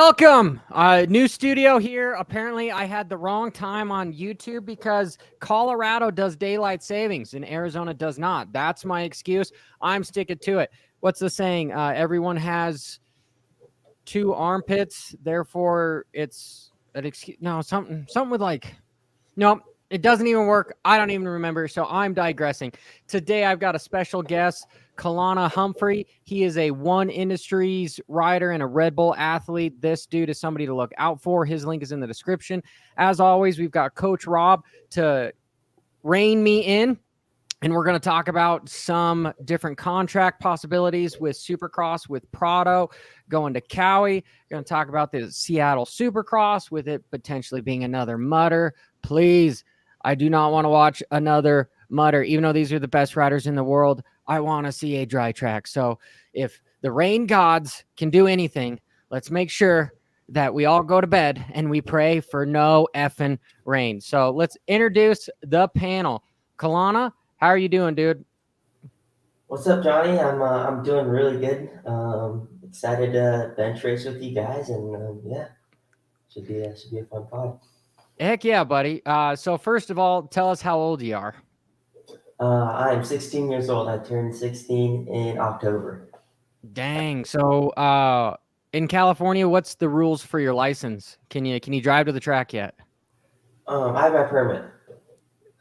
Welcome. New studio here. Apparently, I had the wrong time on YouTube because Colorado does daylight savings and Arizona does not. That's my excuse. I'm sticking to it. What's the saying? Everyone has two armpits, therefore it's an excuse. No, something with like, no, it doesn't even work. I don't even remember. So I'm digressing. Today, I've got a special guest, Kelana Humphrey. He is a One Industries rider and a Red Bull athlete. This dude is somebody to look out for. His link is in the description. As always, we've got Coach Robb to rein me in. And we're going to talk about some different contract possibilities with Supercross, with Prado, going to Cowie. We're going to talk about the Seattle Supercross, with it potentially being another mutter. Please, I do not want to watch another mutter. Even though these are the best riders in the world, I want to see a dry track. So if the rain gods can do anything, let's make sure that we all go to bed and we pray for no effing rain. So let's introduce the panel. Kelana, how are you doing, dude? What's up, Johnny? I'm doing really good. Excited to bench race with you guys, and yeah, should be a fun pod. Heck yeah, buddy. So first of all, tell us how old you are. I'm 16 years old. I turned 16 in October. Dang. So in California, what's the rules for your license? Can you drive to the track yet? I have my permit.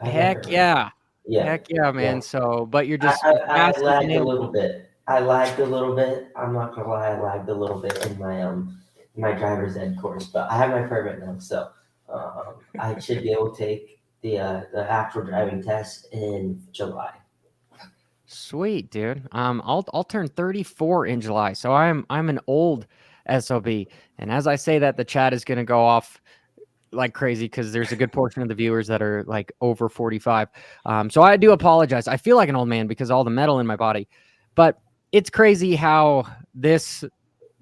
I have my Heck permit. yeah. Yeah, Heck yeah, yeah. man. So but you're I, just I, I fast as an lagged a little animal. bit. I lagged a little bit. I'm not gonna lie, I lagged a little bit in my driver's ed course, but I have my permit now, so I should be able to take the actual driving test in July. Sweet, dude. I'll turn 34 in July. So I'm an old SOB. And as I say that, the chat is gonna go off like crazy because there's a good portion of the viewers that are like over 45. So I do apologize. I feel like an old man because of all the metal in my body, but it's crazy how this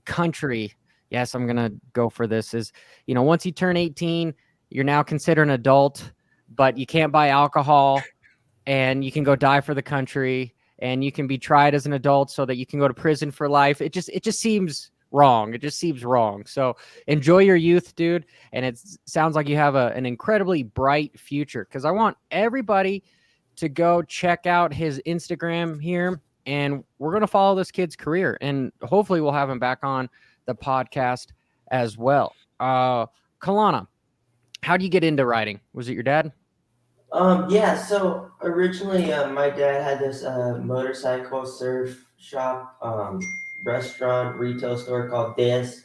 country, yes, I'm going to go for this, is, once you turn 18, you're now considered an adult, but you can't buy alcohol and you can go die for the country and you can be tried as an adult so that you can go to prison for life. It just seems wrong. It just seems wrong. So enjoy your youth, dude. And it sounds like you have an incredibly bright future, because I want everybody to go check out his Instagram here, and we're going to follow this kid's career, and hopefully we'll have him back on the podcast as well. Kelana, how do you get into riding? Was it your dad? Yeah, so originally my dad had this motorcycle surf shop, restaurant, retail store called Deus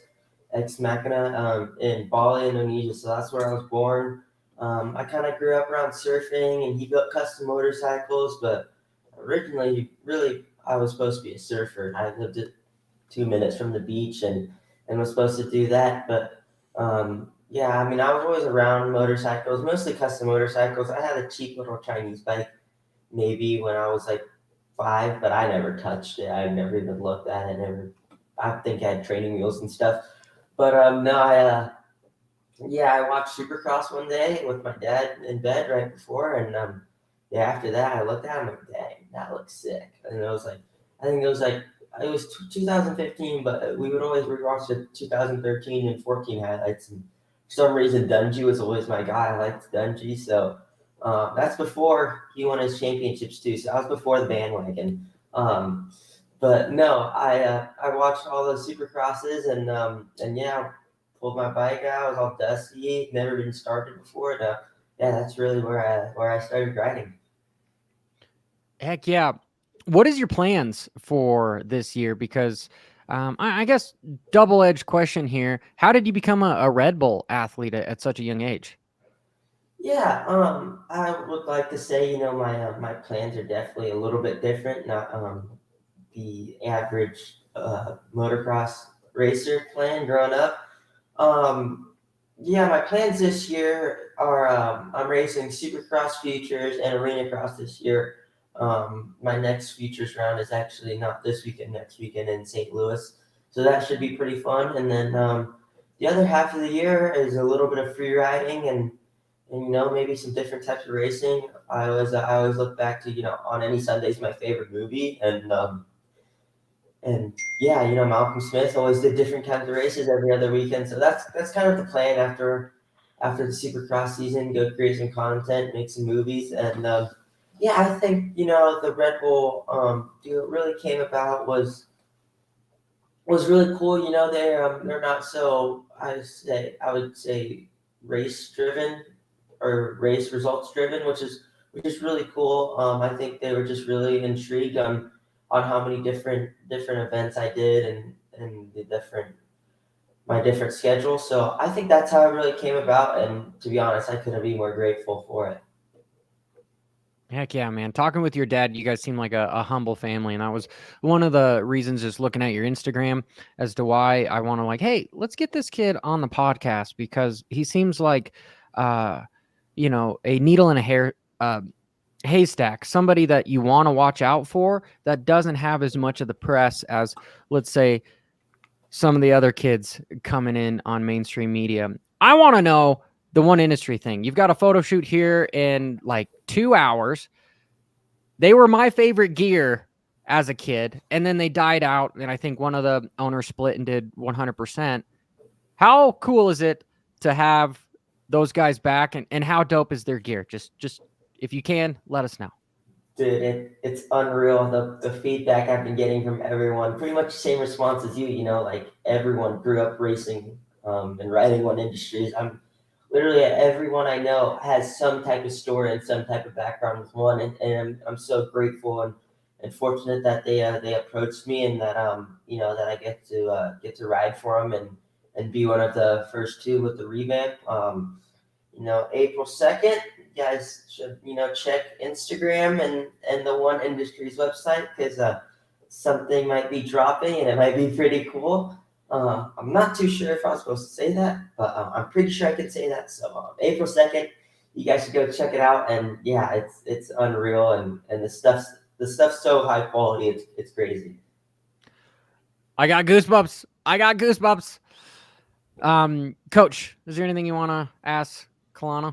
Ex Machina in Bali, Indonesia. So that's where I was born. I kind of grew up around surfing, and he built custom motorcycles, but originally, really, I was supposed to be a surfer. I lived at 2 minutes from the beach and was supposed to do that. But yeah, I mean, I was always around motorcycles, mostly custom motorcycles. I had a cheap little Chinese bike maybe when I was like 5, but I never touched it. I never even looked at it. I think I had training wheels and stuff. But no, yeah, I watched Supercross one day with my dad in bed right before, and yeah, after that, I looked at him like, dang, that looks sick. And it was like, I think it was 2015, but we would always rewatch the 2013 and 14 highlights. And for some reason, Dungy was always my guy. I liked Dungy, so that's before he won his championships too. So I was before the bandwagon. But no, I watched all those Supercrosses, and yeah, pulled my bike out. It was all dusty, never been started before. And, yeah, that's really where I started riding. Heck yeah. What is your plans for this year? Because I guess double-edged question here. How did you become a Red Bull athlete at such a young age? Yeah, I would like to say, my plans are definitely a little bit different. Not the average motocross racer plan growing up. Um, yeah, my plans this year are I'm racing Supercross Futures and Arena Cross this year. My next Futures round is actually not this weekend, next weekend in St. Louis, so that should be pretty fun. And then the other half of the year is a little bit of free riding and maybe some different types of racing. I always look back to On Any Sunday's my favorite movie, and and yeah, Malcolm Smith always did different kinds of races every other weekend. So that's kind of the plan after the Supercross season. Go create some content, make some movies, and yeah, I think the Red Bull deal really came about was really cool. They're not so I would say race driven or race results driven, which is really cool. I think they were just really intrigued on how many different events I did and the different schedules. So I think that's how it really came about. And to be honest, I couldn't be more grateful for it. Heck yeah, man. Talking with your dad, you guys seem like a humble family. And that was one of the reasons, just looking at your Instagram, as to why I want to, like, hey, let's get this kid on the podcast, because he seems like, uh, a needle in a haystack, somebody that you want to watch out for, that doesn't have as much of the press as, let's say, some of the other kids coming in on mainstream media. I want to know the one industry thing. You've got a photo shoot here in like 2 hours. They were my favorite gear as a kid, and then they died out, and I think one of the owners split and did 100%. How cool is it to have those guys back, and how dope is their gear? Just if you can, let us know. Dude, it's unreal the feedback I've been getting from everyone. Pretty much the same response as you. Like everyone grew up racing and riding one industries. I'm literally everyone I know has some type of story and some type of background with one, and I'm so grateful and fortunate that they approached me and that that I get to ride for them and be one of the first two with the revamp. April 2nd, you guys should, check Instagram and the One Industries website because something might be dropping and it might be pretty cool. I'm not too sure if I was supposed to say that, but I'm pretty sure I could say that. So April 2nd, you guys should go check it out. And yeah, it's unreal and the stuff's so high quality. It's crazy. I got goosebumps. Coach, is there anything you want to ask Kelana?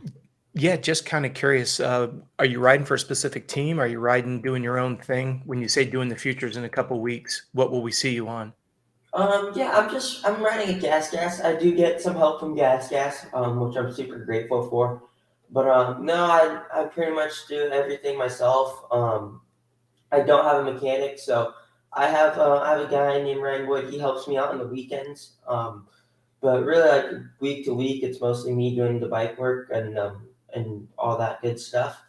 Yeah, just kind of curious. Are you riding for a specific team? Are you riding doing your own thing? When you say doing the futures in a couple weeks, what will we see you on? Yeah, I'm running a gas. I do get some help from gas, which I'm super grateful for. But no, I pretty much do everything myself. I don't have a mechanic, so I have a guy named Rangwood. He helps me out on the weekends. But really, like week to week, it's mostly me doing the bike work and all that good stuff.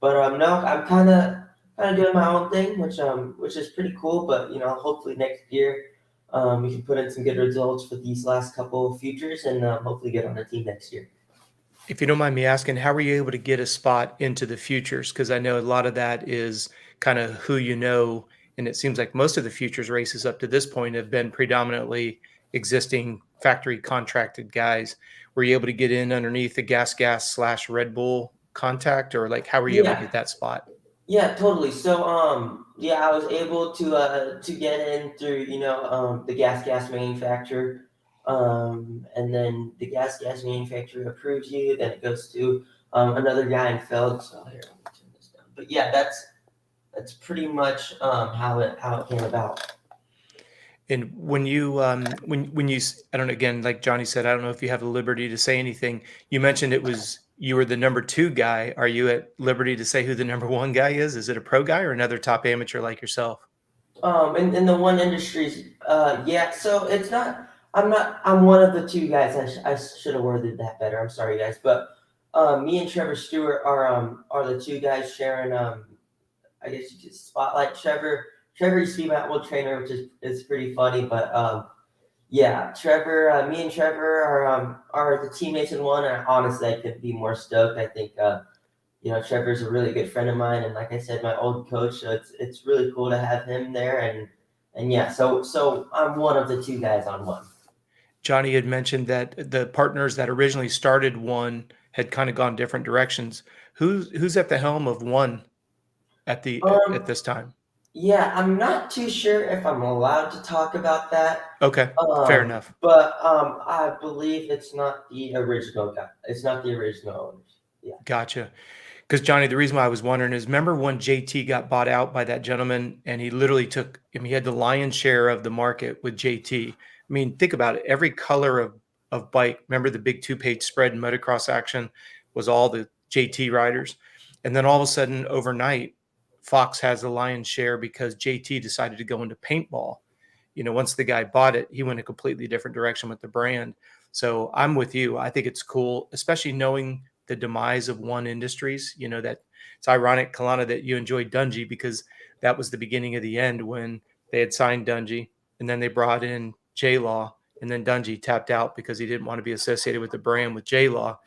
But no, I'm kind of doing my own thing, which is pretty cool. But hopefully next year, we can put in some good results for these last couple of futures and hopefully get on the team next year. If you don't mind me asking, how were you able to get a spot into the futures? Because I know a lot of that is kind of who you know, and it seems like most of the futures races up to this point have been predominantly existing factory contracted guys. Were you able to get in underneath the gas slash Red Bull contact, or like how were you able to Yeah, get that spot? yeah, totally. So yeah, I was able to get in through the gas manufacturer, and then the gas manufacturer approves you. Then it goes to another guy in Feld. So here, let me turn this down. But yeah, that's pretty much how it came about. And when you I don't know, again, like Johnny said, I don't know if you have the liberty to say anything. You mentioned it was you were the number two guy. Are you at liberty to say who the number one guy is? Is it a pro guy or another top amateur like yourself? In the one industries, yeah. So it's not. I'm one of the two guys. I should have worded that better. I'm sorry, guys. But me and Trevor Stewart are the two guys sharing I guess you could spotlight Trevor used to be my old trainer, which is pretty funny. But yeah, Trevor, me and Trevor are the teammates in one, and honestly, I couldn't be more stoked. I think Trevor's a really good friend of mine, and like I said, my old coach. So it's really cool to have him there, and yeah, so I'm one of the two guys on one. Johnny had mentioned that the partners that originally started one had kind of gone different directions. Who's at the helm of one at Um, this time? yeah, I'm not too sure if I'm allowed to talk about that. Okay, fair enough. But I believe it's not the original guy. It's not the original owners. Yeah. Gotcha. Because Johnny, the reason why I was wondering is, remember when JT got bought out by that gentleman, and he literally took, I mean, he had the lion's share of the market with JT. I mean, think about it. Every color of bike, remember the big 2-page spread in motocross action was all the JT riders. And then all of a sudden overnight, Fox has the lion's share because JT decided to go into paintball. You know, once the guy bought it, he went a completely different direction with the brand. So I'm with you. I think it's cool, especially knowing the demise of One Industries. You know, that it's ironic, Kelana, that you enjoyed Dungey, because that was the beginning of the end when they had signed Dungey, and then they brought in J-Law, and then Dungey tapped out because he didn't want to be associated with the brand with J-Law.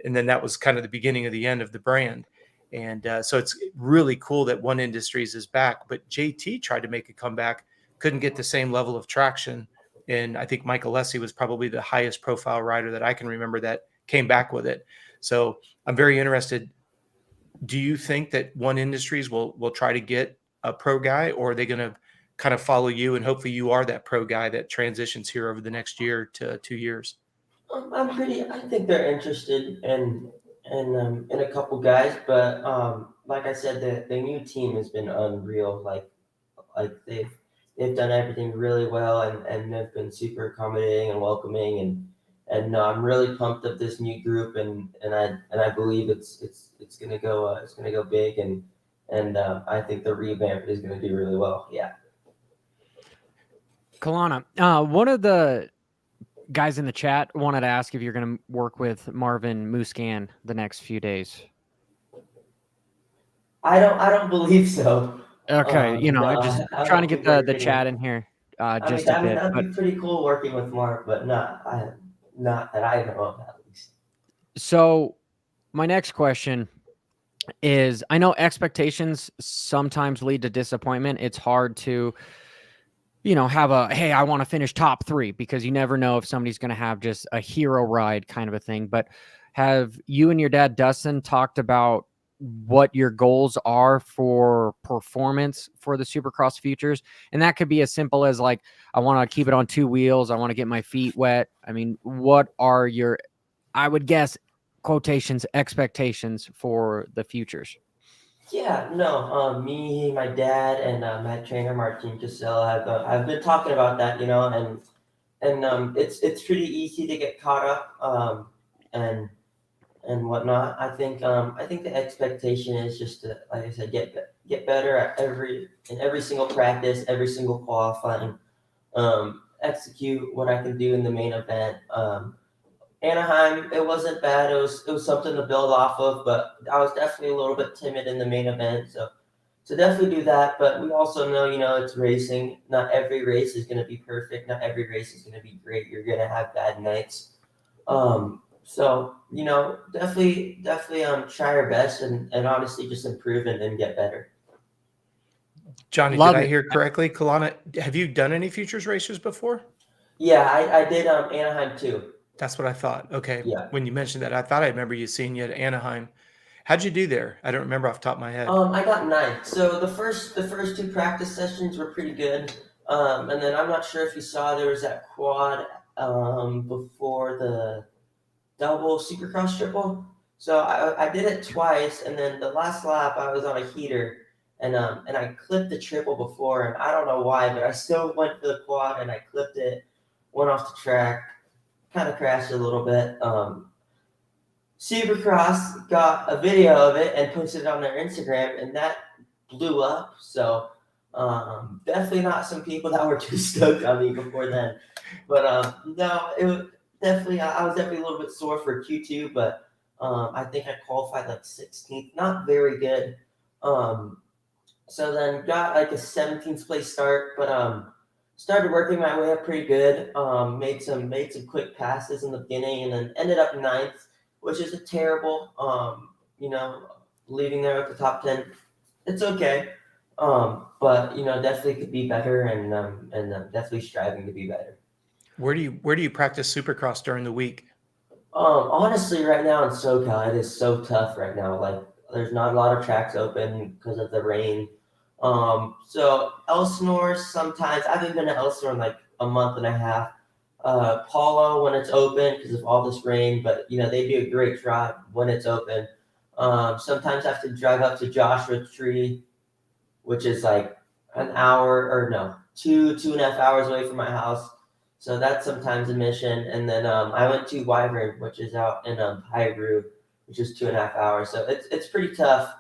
And then that was kind of the beginning of the end of the brand. And so it's really cool that One Industries is back. But JT tried to make a comeback, couldn't get the same level of traction. And I think Michael Lessie was probably the highest profile rider that I can remember that came back with it. So I'm very interested. Do you think that One Industries will try to get a pro guy, or are they going to kind of follow you and hopefully you are that pro guy that transitions here over the next year to 2 years? I think they're interested in a couple guys, but like I said, the new team has been unreal. Like they've done everything really well, and they've been super accommodating and welcoming, and I'm really pumped of this new group, and I believe it's gonna go big, and I think the revamp is gonna do really well. Yeah. Kelana, one of the guys in the chat wanted to ask if you're going to work with Marvin Muscan the next few days. I don't believe so. Okay, you know, No, I'm just I trying to won't get be the working chat with. in here I just mean, a bit. that'd But be pretty cool working with Mark, but not that I know of at least. so my next question is, I know expectations sometimes lead to disappointment. It's hard to, you know, have a, hey, I want to finish top 3, because you never know if somebody's going to have just a hero ride kind of a thing. But have you and your dad, Dustin, talked about what your goals are for performance for the Supercross Futures? And that could be as simple as, like, I want to keep it on 2 wheels. I want to get my feet wet. I mean, what are your, I would guess, quotations, expectations for the Futures? Yeah, no, me, my dad, and my trainer Martin Cassell have been talking about that, you know, and it's pretty easy to get caught up, and whatnot. I think the expectation is just to, like I said, get better at every single practice, every single qualifying, execute what I can do in the main event. Anaheim, it wasn't bad. It was something to build off of, but I was definitely a little bit timid in the main event. So definitely do that. But we also know, you know, it's racing. Not every race is going to be perfect. Not every race is going to be great. You're going to have bad nights. So you know, definitely try our best, and honestly just improve and get better. Johnny, Love did I it. hear correctly? Kelana, have you done any futures races before? Yeah, I did Anaheim too. That's what I thought. Okay. Yeah. When you mentioned that, I thought I remember you seeing you at Anaheim. How'd you do there? I don't remember off the top of my head. I got 9th. So the first 2 practice sessions were pretty good. And then I'm not sure if you saw, there was that quad before the double Supercross triple. So I did it twice, and then the last lap I was on a heater, and I clipped the triple before, and I don't know why, but I still went for the quad and I clipped it, went off the track, kind of crashed a little bit. Supercross got a video of it and posted it on their Instagram, and that blew up. So definitely not some people that were too stoked on me before then. But no, it was definitely, I was definitely a little bit sore for Q2, but I think I qualified like 16th, not very good. So then got like a 17th place start, but started working my way up pretty good. Made some quick passes in the beginning, and then ended up 9th, which is a terrible. You know, leaving there at the top 10, it's okay. But you know, definitely could be better, and definitely striving to be better. Where do you practice Supercross during the week? Honestly, right now in SoCal, it is so tough right now. Like, there's not a lot of tracks open because of the rain. So Elsinore, sometimes I haven't been to Elsinore in like a month and a half. Paulo when it's open because of all this rain, but you know they do a great job when it's open. Sometimes I have to drive up to Joshua Tree, which is like an hour or no, 2.5 hours away from my house. So that's sometimes a mission. And then I went to Wyvern, which is out in Hyrule, which is 2.5 hours. So it's pretty tough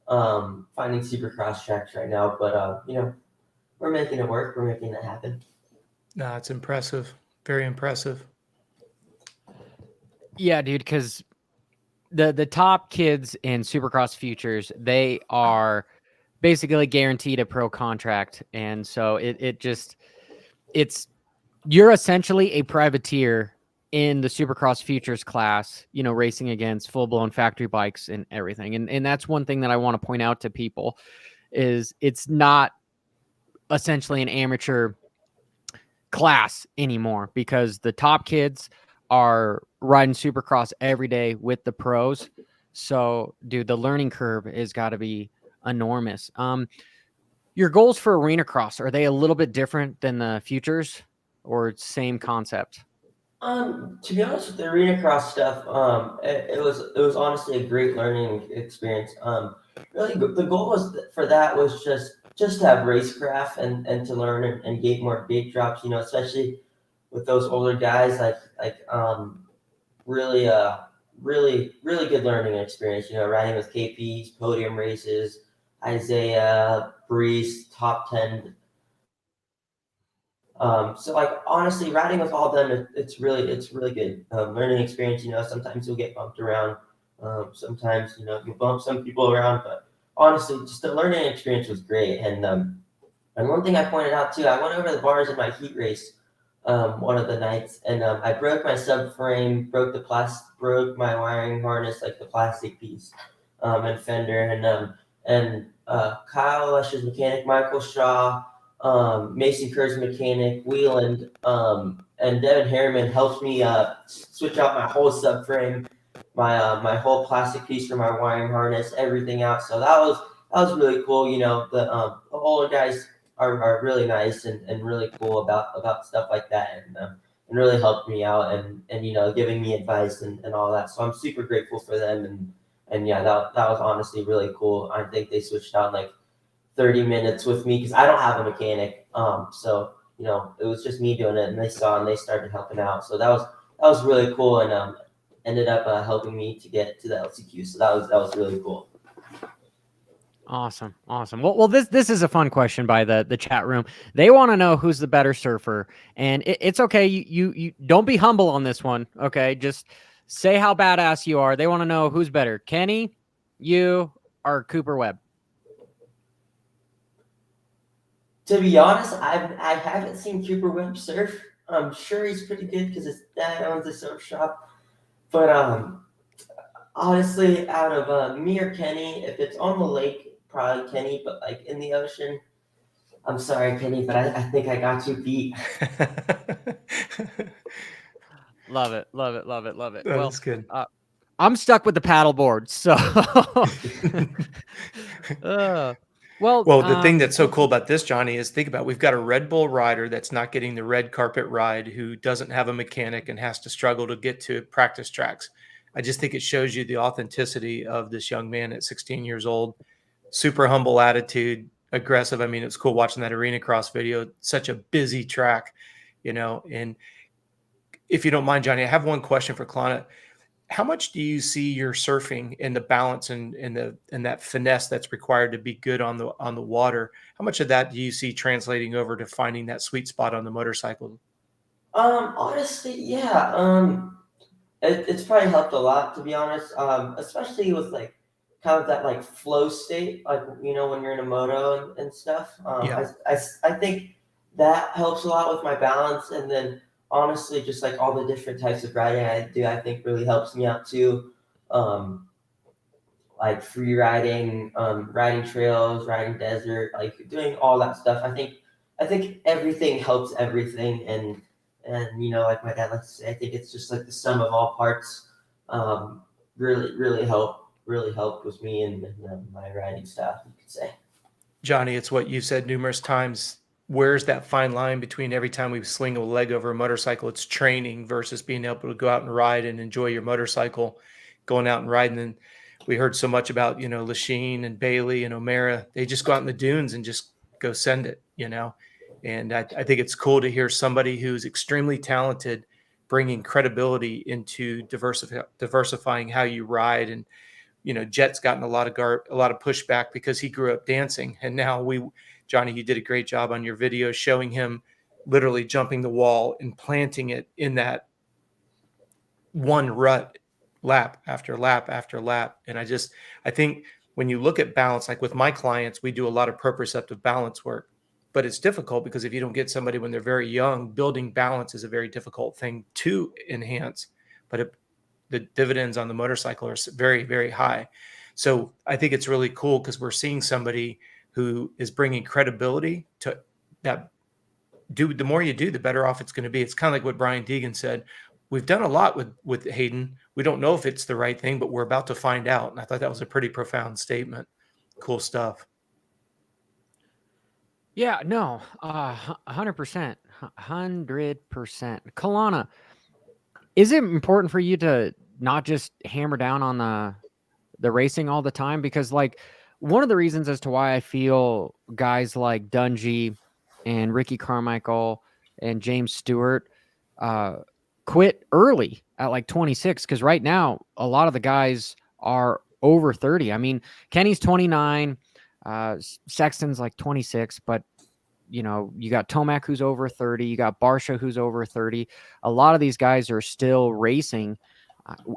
finding Supercross tracks right now. But we're making it work. We're making it happen. No, it's impressive. Very impressive. Yeah, dude, because the top kids in Supercross Futures, they are basically guaranteed a pro contract. And so you're essentially a privateer in the Supercross Futures class, racing against full-blown factory bikes and everything. And that's one thing that I want to point out to people is it's not essentially an amateur class anymore, because the top kids are riding Supercross every day with the pros. So, dude, the learning curve has got to be enormous. Your goals for Arena Cross, are they a little bit different than the Futures, or same concept? To be honest with the arena cross stuff, it was honestly a great learning experience. Really, the goal for that was just to have racecraft and to learn and get more gate drops. Especially with those older guys, really really good learning experience. Riding with KPs, podium races, Isaiah, Brees, top 10. So honestly, riding with all of them, it's really good learning experience. Sometimes you'll get bumped around. Sometimes you bump some people around, but honestly, just the learning experience was great. And one thing I pointed out too, I went over the bars in my heat race one of the nights, and I broke my subframe, broke my wiring harness, like the plastic piece, and fender, and Kyle Lesh's mechanic, Michael Shaw, Mason Kerr's mechanic, Wheeland, and Devin Harriman helped me switch out my whole subframe, my whole plastic piece for my wiring harness, everything out. So that was really cool. The older guys are really nice and really cool about stuff like that, and really helped me out and giving me advice and all that. So I'm super grateful for them, and yeah, that was honestly really cool. I think they switched out like 30 minutes with me because I don't have a mechanic. So it was just me doing it, and they saw and they started helping out. So that was really cool, and ended up helping me to get to the LCQ. So that was really cool. Awesome. Well, this is a fun question by the chat room. They want to know who's the better surfer, and it's okay. You don't be humble on this one. Okay, just say how badass you are. They want to know who's better, Kenny, you, or Cooper Webb. To be honest, I haven't seen Cooper Webb surf. I'm sure he's pretty good because his dad owns a surf shop. But honestly, out of me or Kenny, if it's on the lake, probably Kenny. But like in the ocean, I'm sorry, Kenny, but I think I got you beat. Love it. That's good. I'm stuck with the paddleboard, so. Well, the thing that's so cool about this, Johnny, is think about we've got a Red Bull rider that's not getting the red carpet ride, who doesn't have a mechanic and has to struggle to get to practice tracks. I just think it shows you the authenticity of this young man at 16 years old. Super humble attitude, aggressive. I mean, it's cool watching that arena cross video. Such a busy track, And if you don't mind, Johnny, I have one question for Colana. How much do you see your surfing and the balance and that finesse that's required to be good on the water? How much of that do you see translating over to finding that sweet spot on the motorcycle? Honestly, yeah. It's probably helped a lot, to be honest. Especially with like kind of that like flow state, like when you're in a moto and stuff. Yeah. I think that helps a lot with my balance, and then honestly, just like all the different types of riding I do, I think really helps me out too. Like free riding, riding trails, riding desert, like doing all that stuff. I think everything helps everything, and like my dad likes to say, I think it's just like the sum of all parts. Really helped with me and my riding style, you could say. Johnny, it's what you said numerous times. Where's that fine line between every time we sling a leg over a motorcycle, it's training versus being able to go out and ride and enjoy your motorcycle, going out and riding. And we heard so much about, Lachine and Bailey and O'Mara. They just go out in the dunes and just go send it, And I think it's cool to hear somebody who's extremely talented bringing credibility into diversifying how you ride. And, Jet's gotten a lot of pushback because he grew up dancing. And now Johnny, you did a great job on your video showing him literally jumping the wall and planting it in that one rut, lap after lap after lap. And I think when you look at balance, like with my clients, we do a lot of proprioceptive balance work, but it's difficult because if you don't get somebody when they're very young, building balance is a very difficult thing to enhance, but the dividends on the motorcycle are very, very high. So I think it's really cool because we're seeing somebody who is bringing credibility to that. The more you do, the better off it's going to be. It's kind of like what Brian Deegan said. We've done a lot with Hayden. We don't know if it's the right thing, but we're about to find out. And I thought that was a pretty profound statement. Cool stuff. Yeah, no, 100%, 100%. Kelana, is it important for you to not just hammer down on the racing all the time? Because like one of the reasons as to why I feel guys like Dungey and Ricky Carmichael and James Stewart quit early at like 26, because right now a lot of the guys are over 30. I mean, Kenny's 29, Sexton's like 26, but you got Tomac who's over 30, you got Barsha who's over 30. A lot of these guys are still racing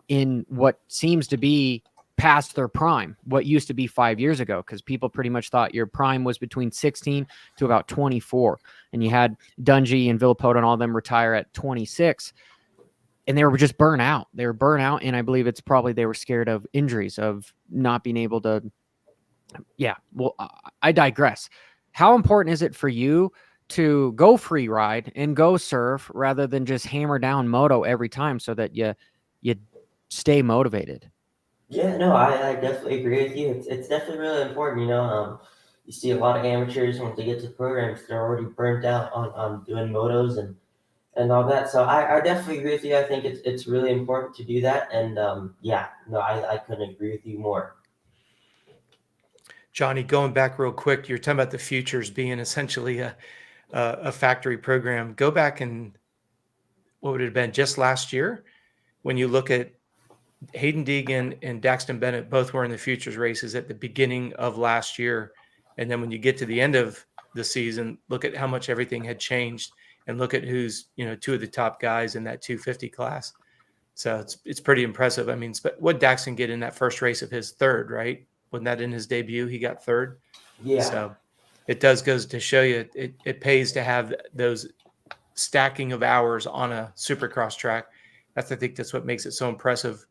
in what seems to be past their prime, what used to be 5 years ago, because people pretty much thought your prime was between 16 to about 24. And you had Dungey and Villapoto and all of them retire at 26. And they were just burnt out. They were burnt out. And I believe it's probably they were scared of injuries, of not being able to. Yeah, well, I digress. How important is it for you to go free ride and go surf rather than just hammer down moto every time so that you stay motivated? Yeah, no, I definitely agree with you. It's definitely really important. You see a lot of amateurs once they get to programs, they're already burnt out on doing motos and all that. So I definitely agree with you. I think it's really important to do that. And yeah, no, I couldn't agree with you more. Johnny, going back real quick, you're talking about the Futures being essentially a factory program. Go back and what would it have been just last year when you look at Hayden Deegan and Daxton Bennett both were in the Futures races at the beginning of last year. And then when you get to the end of the season, look at how much everything had changed and look at who's, two of the top guys in that 250 class. So it's pretty impressive. I mean, what Daxton get in that first race of his third, right? Wasn't that in his debut? He got third. Yeah. So it goes to show you it pays to have those stacking of hours on a Supercross track. I think that's what makes it so impressive.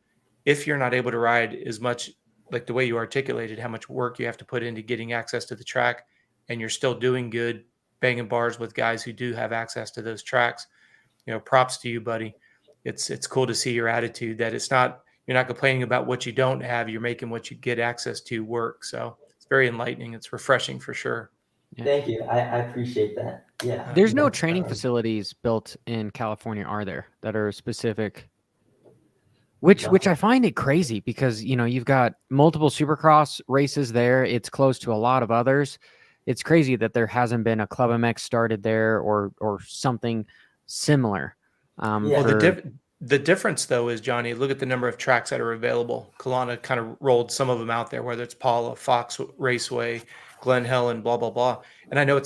If you're not able to ride as much, like the way you articulated, how much work you have to put into getting access to the track, and you're still doing good, banging bars with guys who do have access to those tracks, props to you, buddy. It's cool to see your attitude that you're not complaining about what you don't have. You're making what you get access to work. So it's very enlightening. It's refreshing for sure. Yeah. Thank you. I appreciate that. Yeah. There's no training facilities built in California, are there, that are specific? Which I find it crazy because, you've got multiple Supercross races there. It's close to a lot of others. It's crazy that there hasn't been a Club MX started there or something similar. Well, the difference, though, is, Johnny, look at the number of tracks that are available. Kelana kind of rolled some of them out there, whether it's Paula, Fox Raceway, Glen Helen, blah, blah, blah. And I know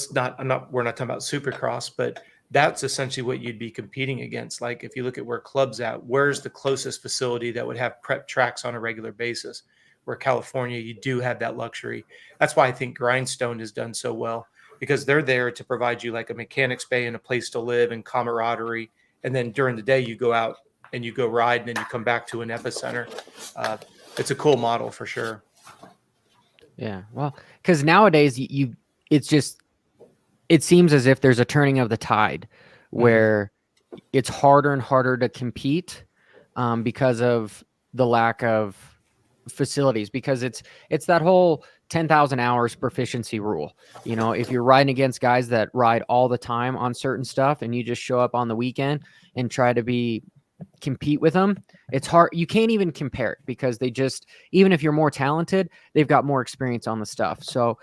we're not talking about Supercross, but that's essentially what you'd be competing against. Like if you look at where Club's at, where's the closest facility that would have prep tracks on a regular basis? Where California, you do have that luxury. That's why I think Grindstone has done so well, because they're there to provide you like a mechanics bay and a place to live and camaraderie. And then during the day, you go out and you go ride, and then you come back to an epicenter. It's a cool model for sure. Yeah, well, because nowadays it seems as if there's a turning of the tide where it's harder and harder to compete because of the lack of facilities, because it's that whole 10,000 hours proficiency rule. If you're riding against guys that ride all the time on certain stuff and you just show up on the weekend and try to be compete with them. It's hard. You can't even compare it because they just, even if you're more talented, they've got more experience on the stuff. So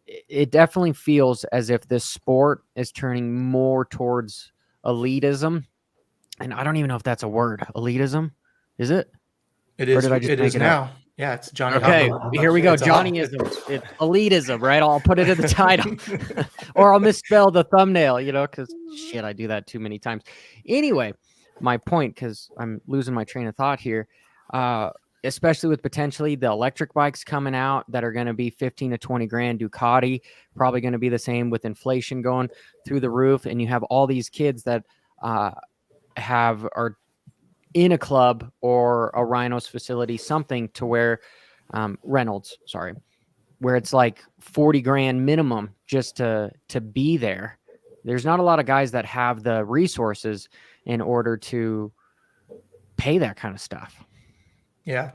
it definitely feels as if this sport is turning more towards elitism. And I don't even know if that's a word. Elitism, is it? It Or is. did I just It make is it up? now. Yeah, it's Johnny Okay, Humphrey. I'm not here we sure. go. It's Johnnyism. It's elitism, right? I'll put it in the title, or I'll misspell the thumbnail, because shit, I do that too many times. Anyway, my point, because I'm losing my train of thought here, especially with potentially the electric bikes coming out that are going to be 15 to 20 grand. Ducati probably going to be the same with inflation going through the roof, and you have all these kids that are in a club or a Rhinos facility, something to where Reynolds, sorry, where it's like 40 grand minimum just to be there. There's not a lot of guys that have the resources in order to pay that kind of stuff. Yeah.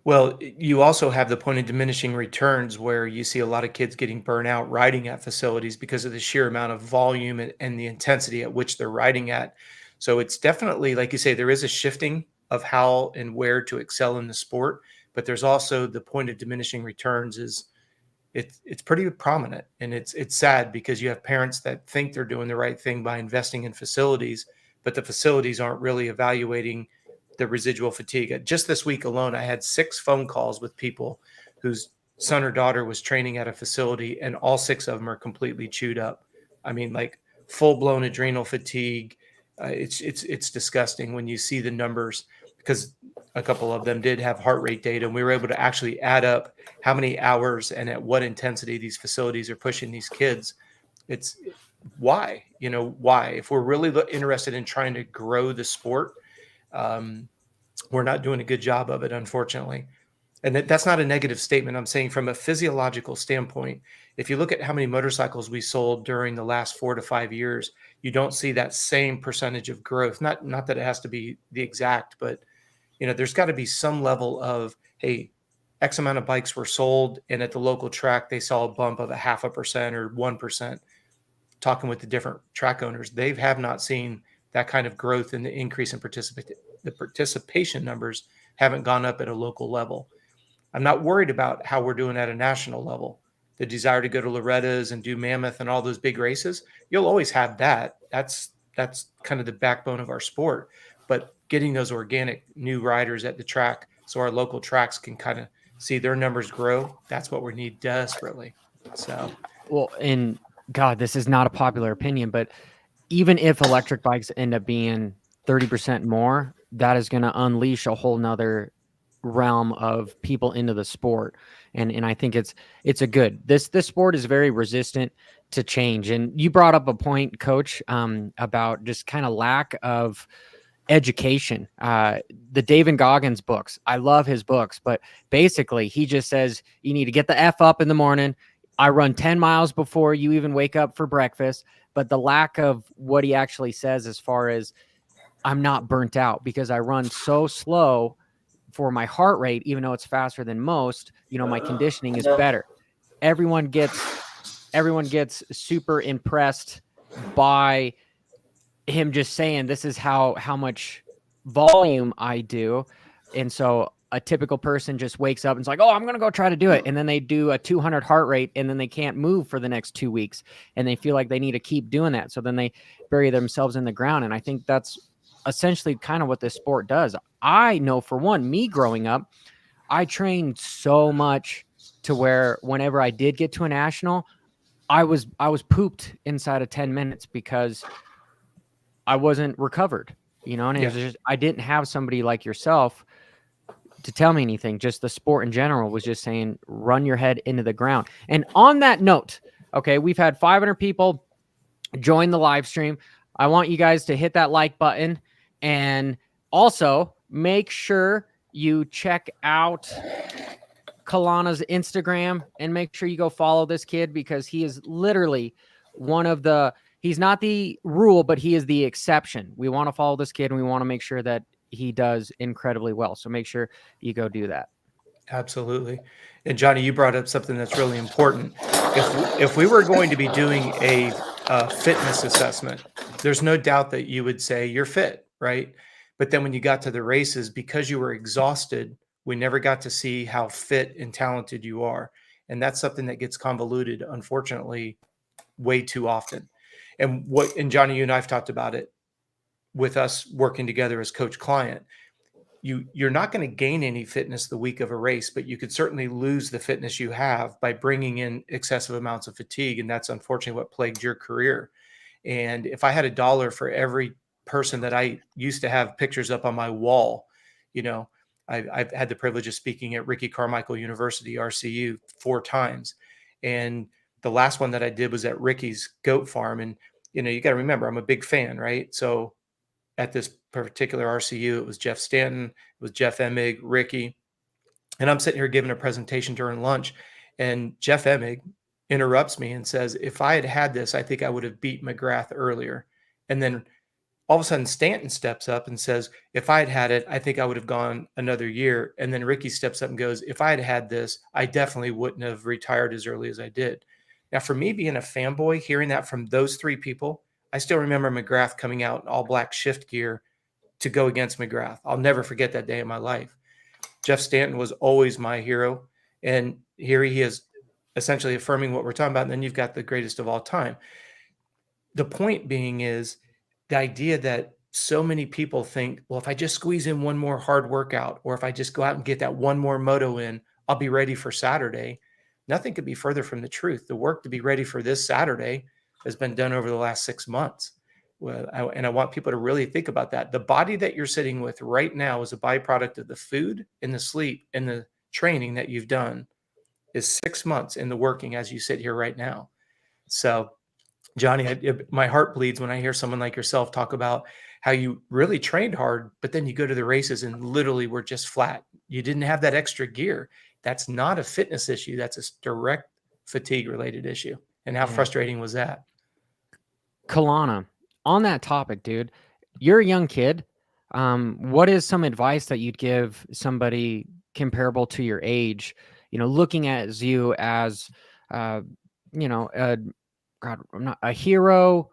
Well, you also have the point of diminishing returns where you see a lot of kids getting burnt out riding at facilities because of the sheer amount of volume and the intensity at which they're riding at. So it's definitely, like you say, there is a shifting of how and where to excel in the sport, but there's also the point of diminishing returns is it's pretty prominent, and it's sad because you have parents that think they're doing the right thing by investing in facilities, but the facilities aren't really evaluating the residual fatigue. Just this week alone, I had 6 phone calls with people whose son or daughter was training at a facility, and all 6 of them are completely chewed up. I mean, like full-blown adrenal fatigue. It's disgusting when you see the numbers, because a couple of them did have heart rate data, and we were able to actually add up how many hours and at what intensity these facilities are pushing these kids. It's why, if we're really interested in trying to grow the sport, we're not doing a good job of it, unfortunately. And that's not a negative statement. I'm saying from a physiological standpoint, if you look at how many motorcycles we sold during the last 4 to 5 years, you don't see that same percentage of growth. Not that it has to be the exact, but there's got to be some level of, hey, X amount of bikes were sold, and at the local track, they saw a bump of a 0.5% or 1%. Talking with the different track owners, they have not seen that kind of growth in the increase in the participation numbers haven't gone up at a local level. I'm not worried about how we're doing at a national level. The desire to go to Loretta's and do Mammoth and all those big races, you'll always have that. That's kind of the backbone of our sport. But getting those organic new riders at the track so our local tracks can kind of see their numbers grow, that's what we need desperately. So, well, and God, this is not a popular opinion, but even if electric bikes end up being 30% more, that is going to unleash a whole nother realm of people into the sport. And I think it's a good, this sport is very resistant to change. And you brought up a point, Coach, about just kind of lack of education. The David Goggins books, I love his books, but basically he just says you need to get the F up in the morning. I run 10 miles before you even wake up for breakfast. But the lack of what he actually says as far as I'm not burnt out because I run so slow for my heart rate, even though it's faster than most, my conditioning is better. Everyone gets super impressed by him just saying this is how much volume I do. And so a typical person just wakes up and is like, oh, I'm going to go try to do it. And then they do a 200 heart rate and then they can't move for the next 2 weeks. And they feel like they need to keep doing that. So then they bury themselves in the ground. And I think that's essentially kind of what this sport does. I know for one, me growing up, I trained so much to where whenever I did get to a national, I was pooped inside of 10 minutes because I wasn't recovered, and it was just, I didn't have somebody like yourself to tell me anything. Just the sport in general was just saying, run your head into the ground. And on that note, okay, we've had 500 people join the live stream. I want you guys to hit that like button and also make sure you check out Colana's Instagram and make sure you go follow this kid because he is literally one of the, he's not the rule, but he is the exception. We want to follow this kid and we want to make sure that he does incredibly well. So make sure you go do that. Absolutely. And Johnny, you brought up something that's really important. If we were going to be doing a fitness assessment, there's no doubt that you would say you're fit. right? But then when you got to the races, because you were exhausted, we never got to see how fit and talented you are. And that's something that gets convoluted, unfortunately, way too often. And Johnny, you and I've talked about it with us working together as coach client. You're not going to gain any fitness the week of a race, but you could certainly lose the fitness you have by bringing in excessive amounts of fatigue. And that's unfortunately what plagued your career. And if I had $1 for every person that I used to have pictures up on my wall, you know, I've had the privilege of speaking at Ricky Carmichael University, RCU, 4 times. And the last one that I did was at Ricky's goat farm. And, you know, you got to remember, I'm a big fan, right? So at this particular RCU, it was Jeff Stanton, it was Jeff Emig, Ricky. And I'm sitting here giving a presentation during lunch, and Jeff Emig interrupts me and says, if I had had this, I think I would have beat McGrath earlier. And then all of a sudden Stanton steps up and says, if I had had it, I think I would have gone another year. And then Ricky steps up and goes, if I had had this, I definitely wouldn't have retired as early as I did. Now, for me being a fanboy, hearing that from those 3 people, I still remember McGrath coming out in all black shift gear to go against McGrath. I'll never forget that day in my life. Jeff Stanton was always my hero. And here he is essentially affirming what we're talking about. And then you've got the greatest of all time. The point being is the idea that so many people think, well, if I just squeeze in one more hard workout, or if I just go out and get that one more moto in, I'll be ready for Saturday. Nothing could be further from the truth. The work to be ready for this Saturday has been done over the last 6 months. And I want people to really think about that. The body that you're sitting with right now is a byproduct of the food and the sleep and the training that you've done is 6 months in the working as you sit here right now. So, Johnny, my heart bleeds when I hear someone like yourself talk about how you really trained hard, but then you go to the races and literally were just flat. You didn't have that extra gear. That's not a fitness issue. That's a direct fatigue related issue. And how frustrating was that? Kelana, on that topic, dude, you're a young kid. What is some advice that you'd give somebody comparable to your age, you know, looking at you as, you know, God, I'm not a hero,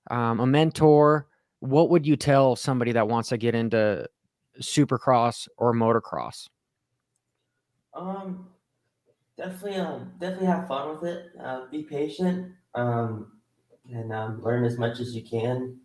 a mentor. What would you tell somebody that wants to get into Supercross or motocross? Definitely have fun with it. Be patient. And learn as much as you can.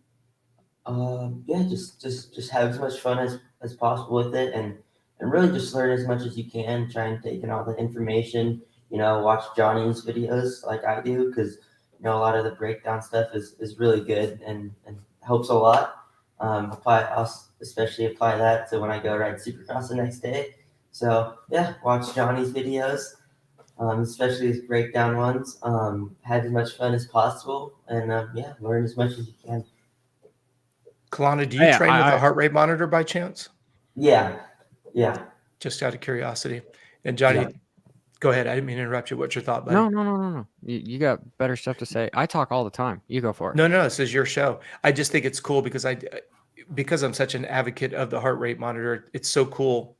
Yeah, just have as much fun as possible with it, and really just learn as much as you can. Try and take in all the information. You know, watch Johnny's videos like I do, because you know a lot of the breakdown stuff is really good and helps a lot. I'll especially apply that to when I go ride Supercross the next day. So yeah, watch Johnny's videos. Especially his breakdown ones. Have as much fun as possible, and yeah, learn as much as you can. Kelana, do you train with a heart rate monitor by chance? Yeah. Just out of curiosity. And Johnny, go ahead. I didn't mean to interrupt you. What's your thought, buddy? No. You got better stuff to say. I talk all the time. You go for it. No, this is your show. I just think it's cool because I'm such an advocate of the heart rate monitor. It's so cool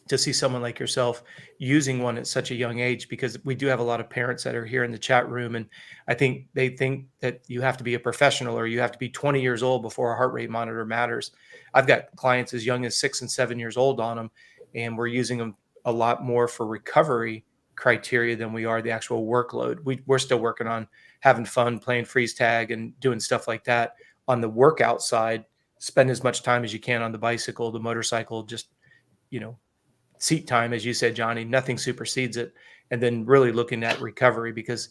to see someone like yourself using one at such a young age, because we do have a lot of parents that are here in the chat room. And I think they think that you have to be a professional or you have to be 20 years old before a heart rate monitor matters. I've got clients as young as 6 and 7 years old on them, and we're using them a lot more for recovery criteria than we are the actual workload. We're still working on having fun, playing freeze tag and doing stuff like that. On the workout side, spend as much time as you can on the bicycle, the motorcycle, just, you know, seat time, as you said, Johnny, nothing supersedes it. And then really looking at recovery, because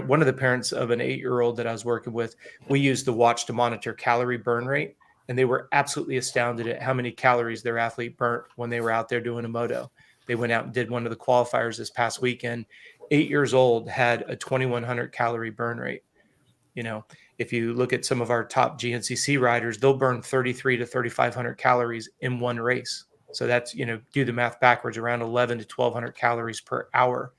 one of the parents of an 8-year-old that I was working with, we used the watch to monitor calorie burn rate. And they were absolutely astounded at how many calories their athlete burnt when they were out there doing a moto. They went out and did one of the qualifiers this past weekend. 8 years old, had a 2,100 calorie burn rate. You know, if you look at some of our top GNCC riders, they'll burn 3,300 to 3,500 calories in one race. So that's, you know, do the math backwards, around 1,100 to 1,200 calories per hour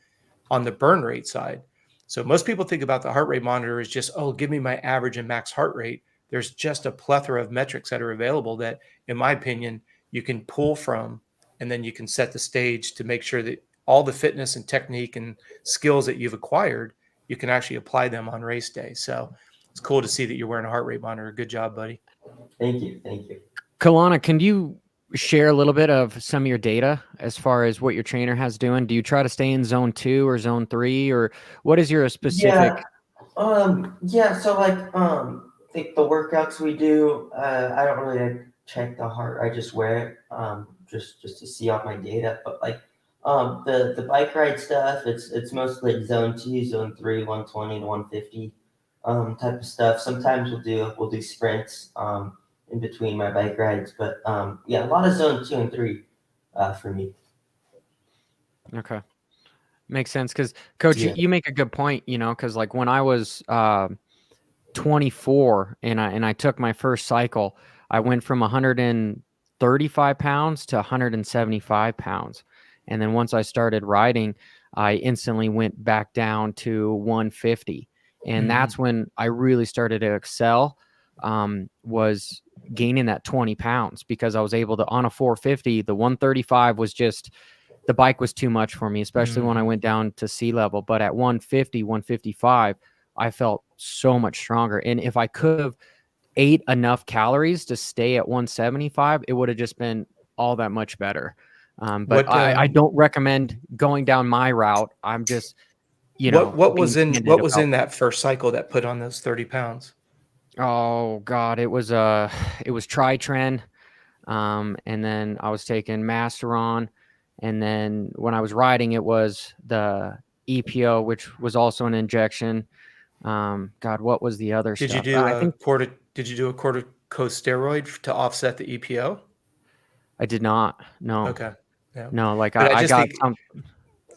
on the burn rate side. So most people think about the heart rate monitor as just, oh, give me my average and max heart rate. There's just a plethora of metrics that are available that, in my opinion, you can pull from, and then you can set the stage to make sure that all the fitness and technique and skills that you've acquired, you can actually apply them on race day. So it's cool to see that you're wearing a heart rate monitor. Good job, buddy. Thank you. Kelana, can you share a little bit of some of your data as far as what your trainer has doing? Do you try to stay in zone 2 or zone 3, or what is your specific? Yeah, so like the workouts we do, I don't really like, check the heart. I just wear it, just to see all my data. But like, the bike ride stuff, it's mostly like zone 2, zone 3, 120 to 150, type of stuff. Sometimes we'll do sprints, in between my bike rides. But yeah, a lot of zone 2 and 3, for me. Okay. Makes sense. Because coach, Yeah. you make a good point, because like when I was 24 and I took my first cycle, I went from 135 pounds to 175 pounds. And then once I started riding, I instantly went back down to 150. And that's when I really started to excel, was gaining that 20 pounds, because I was able to, on a 450, the 135 was just, the bike was too much for me, especially when I went down to sea level. But at 150, 155, I felt so much stronger. And if I could have ate enough calories to stay at 175, it would have just been all that much better. But I don't recommend going down my route. I'm just, what being was in candid about. that first cycle that put on those 30 pounds? Oh God, it was Tritren. And then I was taking Masteron. And then when I was riding, it was the EPO, which was also an injection. God, what was the other Did you stuff? do I a think corticosteroid to offset the EPO? I did not. No, Okay. Yeah. no. Like But I I just got think, some.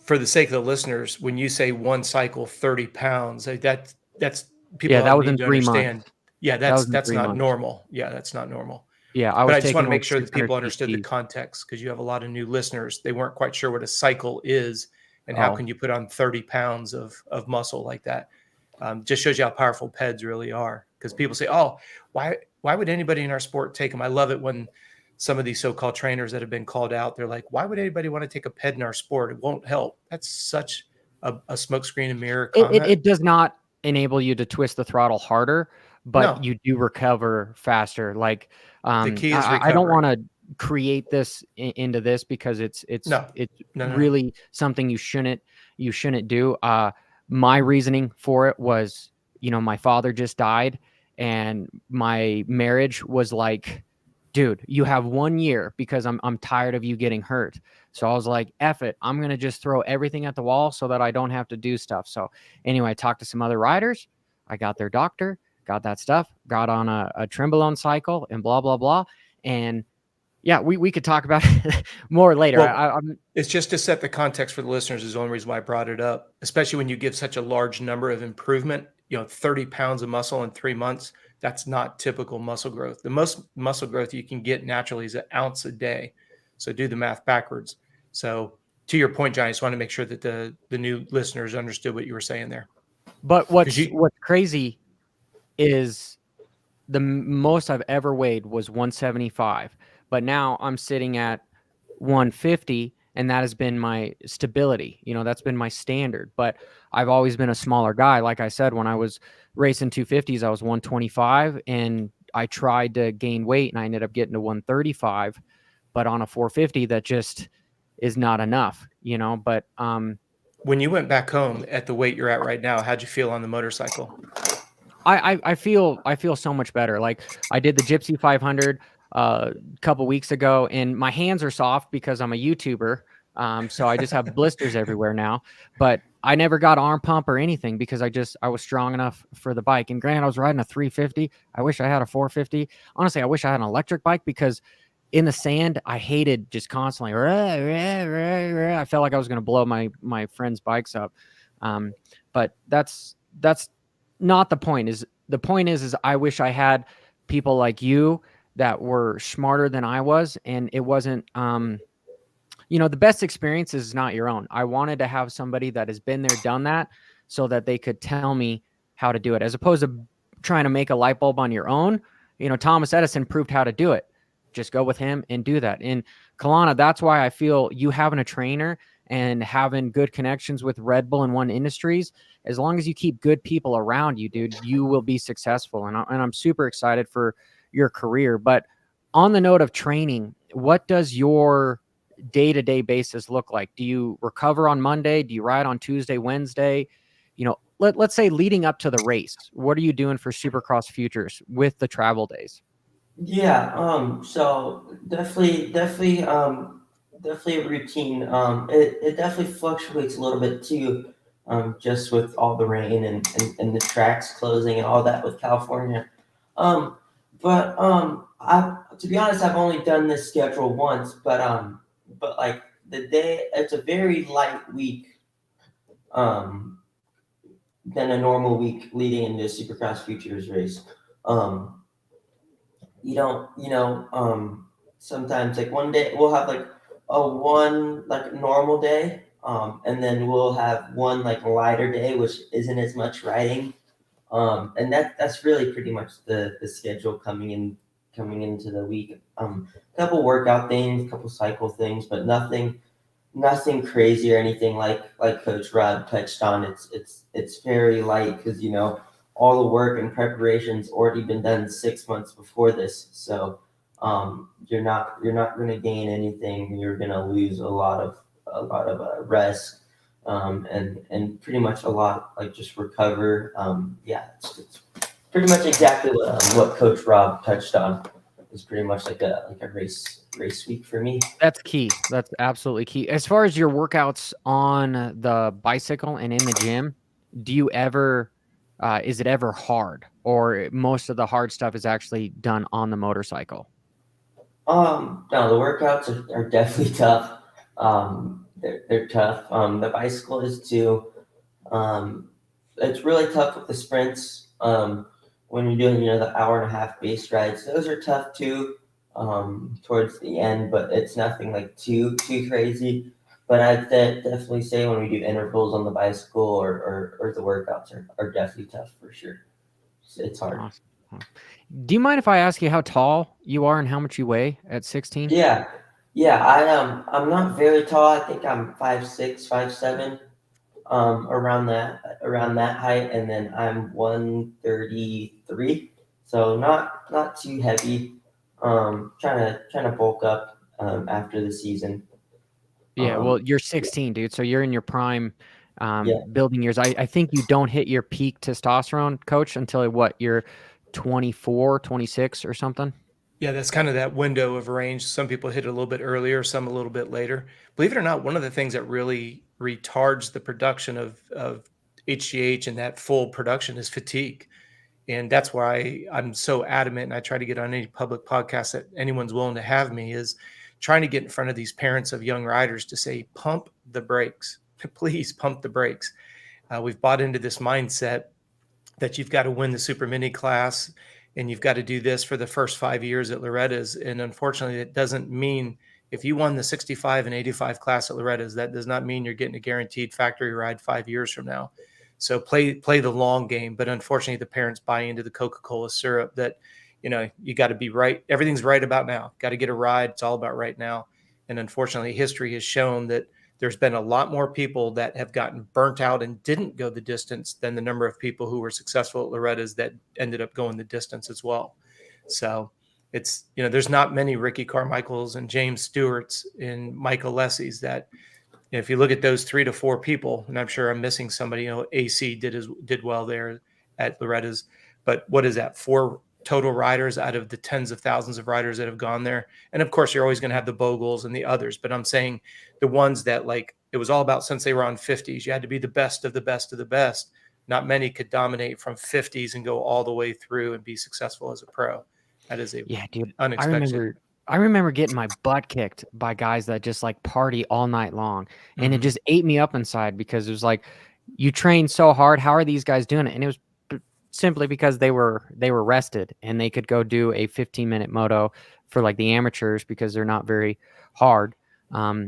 for the sake of the listeners, when you say one cycle, 30 pounds, that's Yeah, people that was need in to 3 months. understand. Yeah, That was in that's 3 not months. normal. Yeah, that's not normal. Yeah, I But was I just want taking to over make sure that 600 people understood the cc's. context, because you have a lot of new listeners. They weren't quite sure what a cycle is and how Oh, can you put on 30 pounds of muscle like that. Just shows you how powerful PEDs really are. Because people say, oh, why would anybody in our sport take them? I love it when some of these so-called trainers that have been called out, they're like, why would anybody want to take a PED in our sport? It won't help. That's such a smokescreen and mirror comment. it does not enable you to twist the throttle harder, but No, you do recover faster. Like, the key is I don't want recovery. to create this into this, because it's No, no. really something you shouldn't do. My reasoning for it was, my father just died, and my marriage was like, dude, you have 1 year, because I'm tired of you getting hurt. So I was like, F it. I'm going to just throw everything at the wall so that I don't have to do stuff. So anyway, I talked to some other riders. I got their doctor, got that stuff, got on a Trenbolone cycle, and blah, blah, blah. And yeah, we could talk about it more later. Well, I'm it's just to set the context for the listeners is the only reason why I brought it up, especially when you give such a large number of improvement, 30 pounds of muscle in 3 months. That's not typical muscle growth. The most muscle growth you can get naturally is an ounce a day. So do the math backwards. So to your point, Johnny, I just want to make sure that the new listeners understood what you were saying there. But 'Cause what's crazy is the most I've ever weighed was 175, but now I'm sitting at 150, and that has been my stability. That's been my standard. But I've always been a smaller guy. Like I said, when I was racing 250s, I was 125, and I tried to gain weight, and I ended up getting to 135. But on a 450, that just is not enough. But when you went back home at the weight you're at right now, how'd you feel on the motorcycle? I feel so much better. Like, I did the Gypsy 500 a couple weeks ago, and my hands are soft because I'm a YouTuber. So I just have blisters everywhere now. But I never got arm pump or anything, because I was strong enough for the bike. And granted, I was riding a 350. I wish I had a 450. Honestly, I wish I had an electric bike, because in the sand, I hated just constantly. I felt like I was going to blow my friends' bikes up. But that's not the point. The point is I wish I had people like you that were smarter than I was, and it wasn't the best experience is not your own. I wanted to have somebody that has been there, done that, so that they could tell me how to do it, as opposed to trying to make a light bulb on your own. Thomas Edison proved how to do it. Just go with him and do that. And Colana, that's why I feel you having a trainer and having good connections with Red Bull and One Industries, as long as you keep good people around you, dude, you will be successful. And I'm super excited for your career. But on the note of training, what does your day-to-day basis look like? Do you recover on Monday? Do you ride on Tuesday, Wednesday? You know, let's say leading up to the race, what are you doing for Supercross Futures with the travel days? Yeah, so definitely a routine. It definitely fluctuates a little bit too, just with all the rain and the tracks closing and all that with California. Um, I to be honest, I've only done this schedule once, but like the day, it's a very light week, um, than a normal week leading into a Supercross Futures race. Um, you don't, sometimes like one day we'll have like a one like normal day, and then we'll have one like lighter day, which isn't as much riding. And that's really pretty much the schedule coming into the week. A couple workout things, a couple cycle things, but nothing crazy or anything like Coach Robb touched on. It's very light because all the work and preparation's already been done 6 months before this. So you're not going to gain anything. You're going to lose a lot of rest, and pretty much a lot like just recover. Yeah, it's pretty much exactly what Coach Robb touched on. It's pretty much like a race week for me. That's key. That's absolutely key. As far as your workouts on the bicycle and in the gym, do you ever, is it ever hard, or most of the hard stuff is actually done on the motorcycle? No, the workouts are definitely tough. They're tough. The bicycle is too. Um, it's really tough with the sprints. When you're doing, the hour and a half base rides, those are tough too. Towards the end, but it's nothing like too crazy. But I'd definitely say when we do intervals on the bicycle or the workouts are definitely tough for sure. It's hard. Awesome. Do you mind if I ask you how tall you are and how much you weigh at 16? Yeah, yeah. I'm not very tall. I think I'm 5'6", 5'7", around that height, and then I'm 133, so not too heavy. Trying to bulk up after the season. Yeah, well, you're 16, dude. So you're in your prime Yeah. building years. I think you don't hit your peak testosterone, coach, until what, you're 24, 26 or something? Yeah, that's kind of that window of range. Some people hit it a little bit earlier, some a little bit later. Believe it or not, one of the things that really retards the production of HGH and that full production is fatigue. And that's why I'm so adamant, and I try to get on any public podcast that anyone's willing to have me, is trying to get in front of these parents of young riders to say, pump the brakes. Please pump the brakes. We've bought into this mindset that you've got to win the super mini class and you've got to do this for the first 5 years at Loretta's. And unfortunately, it doesn't mean if you won the 65 and 85 class at Loretta's, that does not mean you're getting a guaranteed factory ride 5 years from now. So play the long game. But unfortunately, the parents buy into the Coca-Cola syrup that, you got to be right. Everything's right about now. Got to get a ride. It's all about right now. And unfortunately, history has shown that there's been a lot more people that have gotten burnt out and didn't go the distance than the number of people who were successful at Loretta's that ended up going the distance as well. So it's, there's not many Ricky Carmichaels and James Stewarts and Michael Lessies that, if you look at those 3 to 4 people, and I'm sure I'm missing somebody, AC did well there at Loretta's, but what is that? 4 total riders out of the tens of thousands of riders that have gone there. And of course, you're always going to have the Bogles and the others, but I'm saying the ones that, like, it was all about since they were on 50s, you had to be the best of the best of the best. Not many could dominate from 50s and go all the way through and be successful as a pro. That is a Dude, unexpected. I remember getting my butt kicked by guys that just like party all night long, and it Mhm. just ate me up inside because it was like, you train so hard. How are these guys doing it? And it was simply because they were rested and they could go do a 15-minute moto for like the amateurs because they're not very hard. I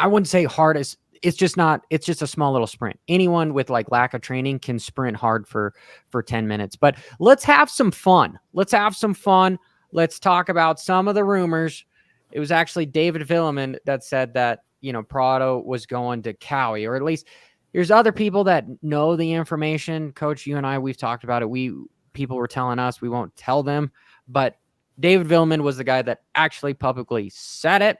wouldn't say hard as it's just a small little sprint. Anyone with like lack of training can sprint hard for 10 minutes. But let's have some fun. Let's talk about some of the rumors. It was actually David Villeman that said that, Prado was going to Cowie, or at least there's other people that know the information. Coach, you and I, we've talked about it. People were telling us, we won't tell them, but David Villman was the guy that actually publicly said it,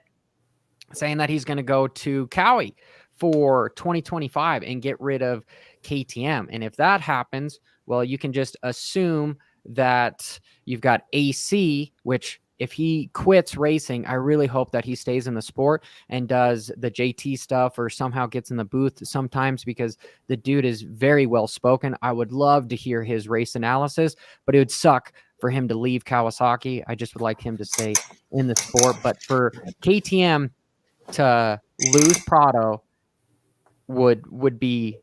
saying that he's going to go to Cowie for 2025 and get rid of KTM. And if that happens, well, you can just assume that you've got AC, which if he quits racing, I really hope that he stays in the sport and does the JT stuff or somehow gets in the booth sometimes, because the dude is very well spoken. I would love to hear his race analysis, but it would suck for him to leave Kawasaki. I just would like him to stay in the sport. But for KTM to lose Prado would be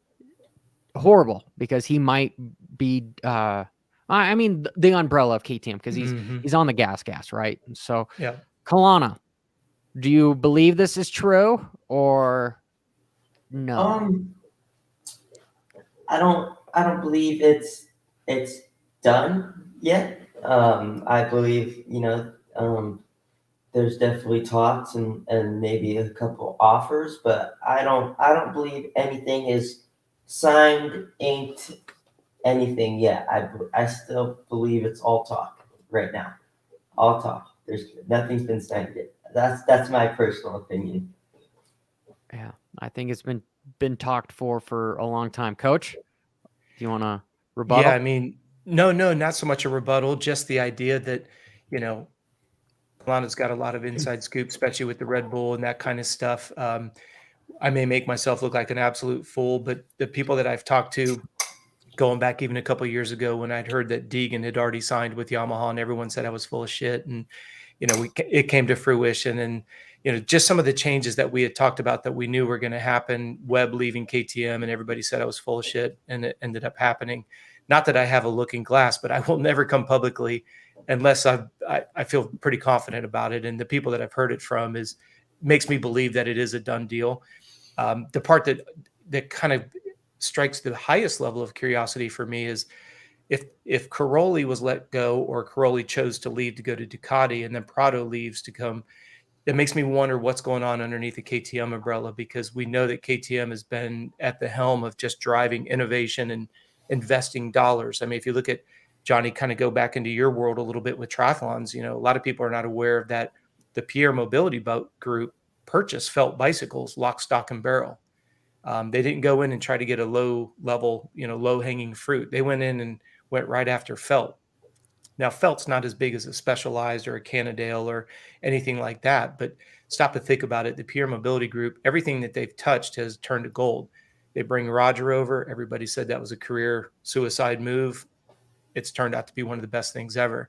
horrible, because he might be I mean the umbrella of KTM, because he's on the gas, right? So yeah. Colana, do you believe this is true or no? I don't believe it's done yet. I believe, there's definitely talks and maybe a couple offers, but I don't believe anything is signed, inked, anything yet. I still believe it's all talk right now. All talk. There's nothing's been signed yet. That's my personal opinion. Yeah, I think it's been talked for a long time. Coach, do you want to rebuttal? Yeah, I mean, no, not so much a rebuttal, just the idea that, Kelana's got a lot of inside scoop, especially with the Red Bull and that kind of stuff. I may make myself look like an absolute fool, but the people that I've talked to, going back even a couple of years ago when I'd heard that Deegan had already signed with Yamaha, and everyone said I was full of shit, and it came to fruition, and just some of the changes that we had talked about that we knew were going to happen. Webb leaving KTM, and everybody said I was full of shit, and it ended up happening. Not that I have a looking glass, but I will never come publicly unless I feel pretty confident about it. And the people that I've heard it from makes me believe that it is a done deal. The part that kind of strikes the highest level of curiosity for me is if Caroli was let go, or Caroli chose to leave to go to Ducati, and then Prado leaves to come, it makes me wonder what's going on underneath the KTM umbrella, because we know that KTM has been at the helm of just driving innovation and investing dollars. I mean, if you look at Johnny, kind of go back into your world a little bit with triathlons, a lot of people are not aware of that. The Pierre Mobility Boat Group purchased Felt bicycles, lock, stock, and barrel. They didn't go in and try to get a low level, low hanging fruit. They went in and went right after Felt. Now, Felt's not as big as a Specialized or a Cannondale or anything like that, but stop to think about it. The Pierre Mobility Group, everything that they've touched has turned to gold. They bring Roger over. Everybody said that was a career suicide move. It's turned out to be one of the best things ever.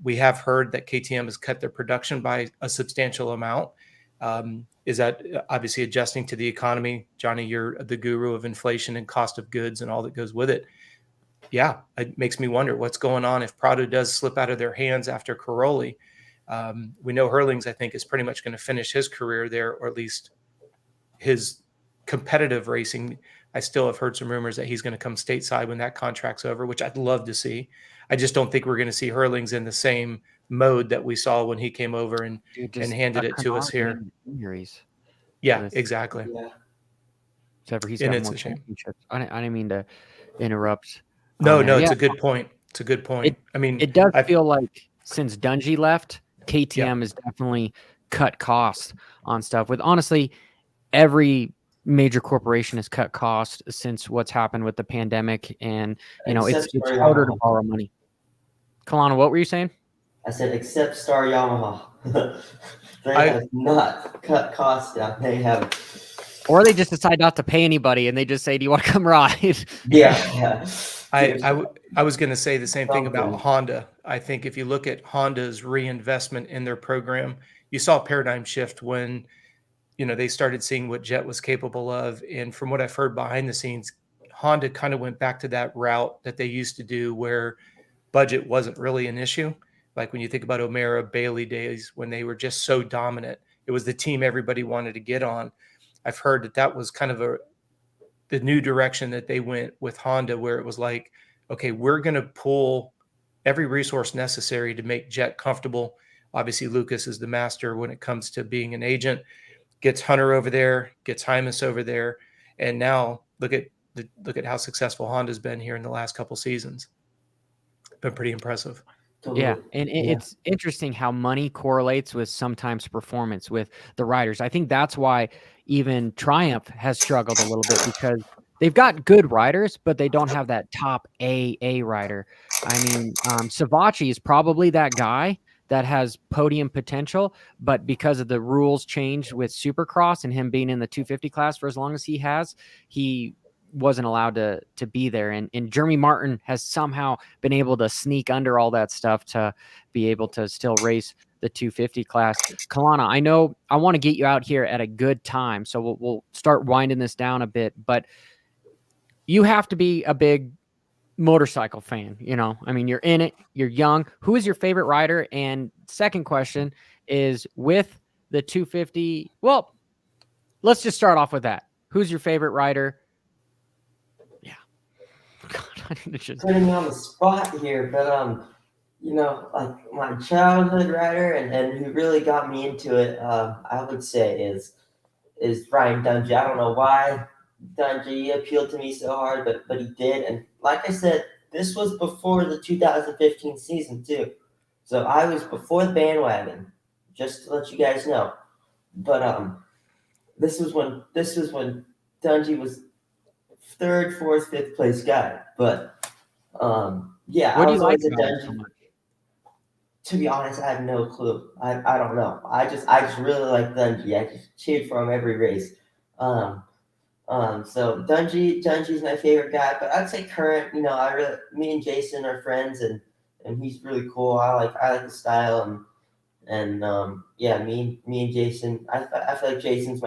We have heard that KTM has cut their production by a substantial amount. Is that obviously adjusting to the economy? Johnny, you're the guru of inflation and cost of goods and all that goes with it. Yeah, it makes me wonder what's going on if Prado does slip out of their hands after Caroli. We know Hurlings, I think, is pretty much going to finish his career there, or at least his competitive racing. I still have heard some rumors that he's going to come stateside when that contract's over, which I'd love to see. I just don't think we're going to see Hurlings in the same mode that we saw when he came over and handed it to us here. Injuries. Yeah, exactly. Yeah. Except for he's got more championships. I didn't mean to interrupt. No, it's a good point. It's a good point. It does feel like since Dungey left, KTM has definitely cut costs on stuff. With honestly, every major corporation has cut costs since what's happened with the pandemic, and it's harder to borrow money. Kelana, what were you saying? I said, except Star Yamaha. They have not cut costs down. They have. Or they just decide not to pay anybody, and they just say, "Do you want to come ride?" Yeah. I was going to say the same thing about Honda. I think if you look at Honda's reinvestment in their program, you saw a paradigm shift when they started seeing what Jet was capable of. And from what I've heard behind the scenes, Honda kind of went back to that route that they used to do, where budget wasn't really an issue. Like when you think about O'Mara, Bailey days, when they were just so dominant, it was the team everybody wanted to get on. I've heard that was kind of the new direction that they went with Honda, where it was like, okay, we're going to pull every resource necessary to make Jet comfortable. Obviously, Lucas is the master when it comes to being an agent. Gets Hunter over there, gets Hymas over there, and now look at how successful Honda's been here in the last couple seasons. Been pretty impressive. Yeah, Totally. and Yeah. it's interesting how money correlates with sometimes performance with the riders. I think that's why even Triumph has struggled a little bit because they've got good riders, but they don't have that top A rider. I mean, Savachi is probably that guy that has podium potential, but because of the rules changed with Supercross and him being in the 250 class for as long as he has, he wasn't allowed to be there. And Jeremy Martin has somehow been able to sneak under all that stuff to be able to still race the 250 class. Kelana, I know I want to get you out here at a good time, so we'll start winding this down a bit, but you have to be a big motorcycle fan. I mean, you're in it, you're young. Who is your favorite rider? And second question is, with the 250, well, let's just start off with that. Who's your favorite rider? Yeah. God, I need to just... Putting me on the spot here, but like my childhood rider and who really got me into it, I would say is Ryan Dungey. I don't know why Dungey appealed to me so hard, but he did. And like I said, this was before the 2015 season too, so I was before the bandwagon. Just to let you guys know, but this was when Dungey was third, fourth, fifth place guy, but. Yeah, What I do you was like always a about him so Dungeon. much? To be honest, I have no clue. I don't know. I just really like Dungy. I just cheered for him every race. Um, so Dungy's my favorite guy, but I'd say current. Me and Jason are friends, and he's really cool. I like his style, and yeah, me and Jason. I feel like Jason's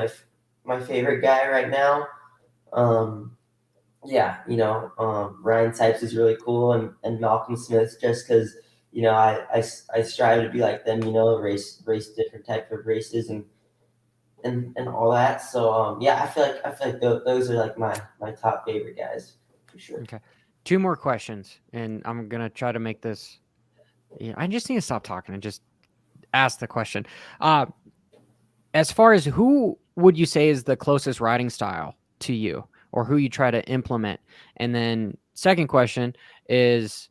my favorite guy right now. Um, yeah, Ryan Types is really cool, and Malcolm Smith, just because I strive to be like them, race different type of races and all that. So yeah, I feel like those are like my top favorite guys for sure. Okay. Two more questions, and I'm gonna try to make this. Yeah, I just need to stop talking and just ask the question. Uh, as far as who would you say is the closest riding style to you, or who you try to implement? And then second question is,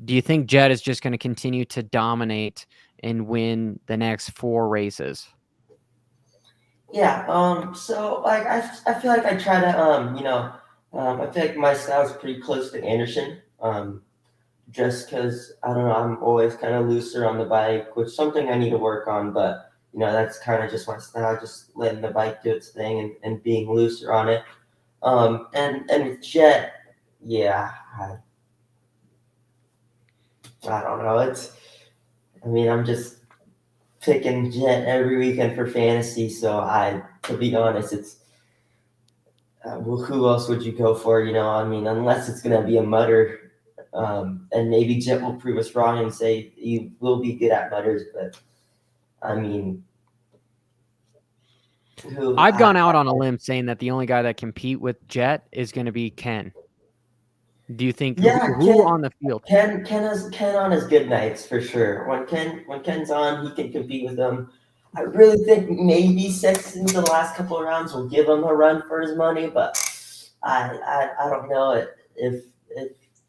do you think Jet is just going to continue to dominate and win the next 4 races? Yeah. So like I feel like I try to I feel like my style is pretty close to Anderson. Just because I don't know, I'm always kind of looser on the bike, which is something I need to work on. But that's kind of just my style, just letting the bike do its thing and being looser on it. And with Jet, yeah, I don't know. I mean, I'm just picking Jet every weekend for fantasy. So to be honest, it's well, who else would you go for? I mean, unless it's gonna be a mutter, and maybe Jet will prove us wrong and say he will be good at mutters. But I mean, who? I've gone out on a limb saying that the only guy that compete with Jet is going to be Ken. Do you think Yeah, who on the field? Ken on his good nights for sure. When Ken's on, he can compete with them. I really think maybe Sexton the last couple of rounds will give him a run for his money, but I don't know if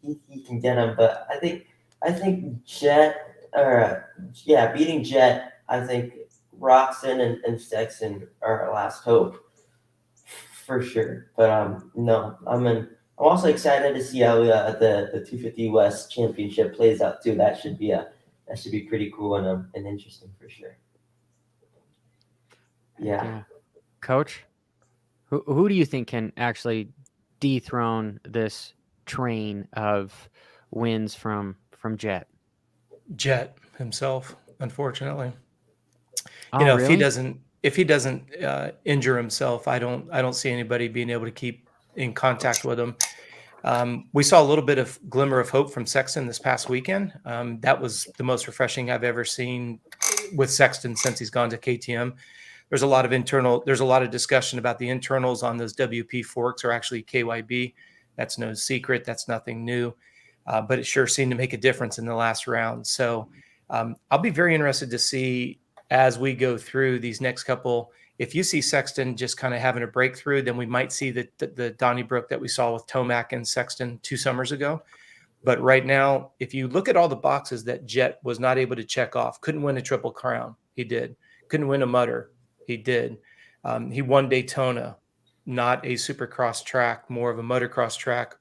he can get him. But I think Jet or yeah, beating Jet. I think Roxon and Sexton are our last hope for sure. But no, I'm also excited to see how the 250 West Championship plays out too. That should be pretty cool and interesting for sure. Yeah. Yeah. Coach, who do you think can actually dethrone this train of wins from Jet? Jet himself, unfortunately. Oh, If he really? doesn't injure himself, I don't see anybody being able to keep in contact with him. We saw a little bit of glimmer of hope from Sexton this past weekend. That was the most refreshing I've ever seen with Sexton since he's gone to KTM. There's a lot of discussion about the internals on those WP forks are actually KYB. That's no secret. That's nothing new. But it sure seemed to make a difference in the last round. So I'll be very interested to see as we go through these next couple. If you see Sexton just kind of having a breakthrough, then we might see the Donnybrook that we saw with Tomac and Sexton 2 summers ago. But right now, if you look at all the boxes that Jet was not able to check off, couldn't win a Triple Crown, he did. Couldn't win a Mutter, he did. He won Daytona, not a Supercross track, more of a motocross track.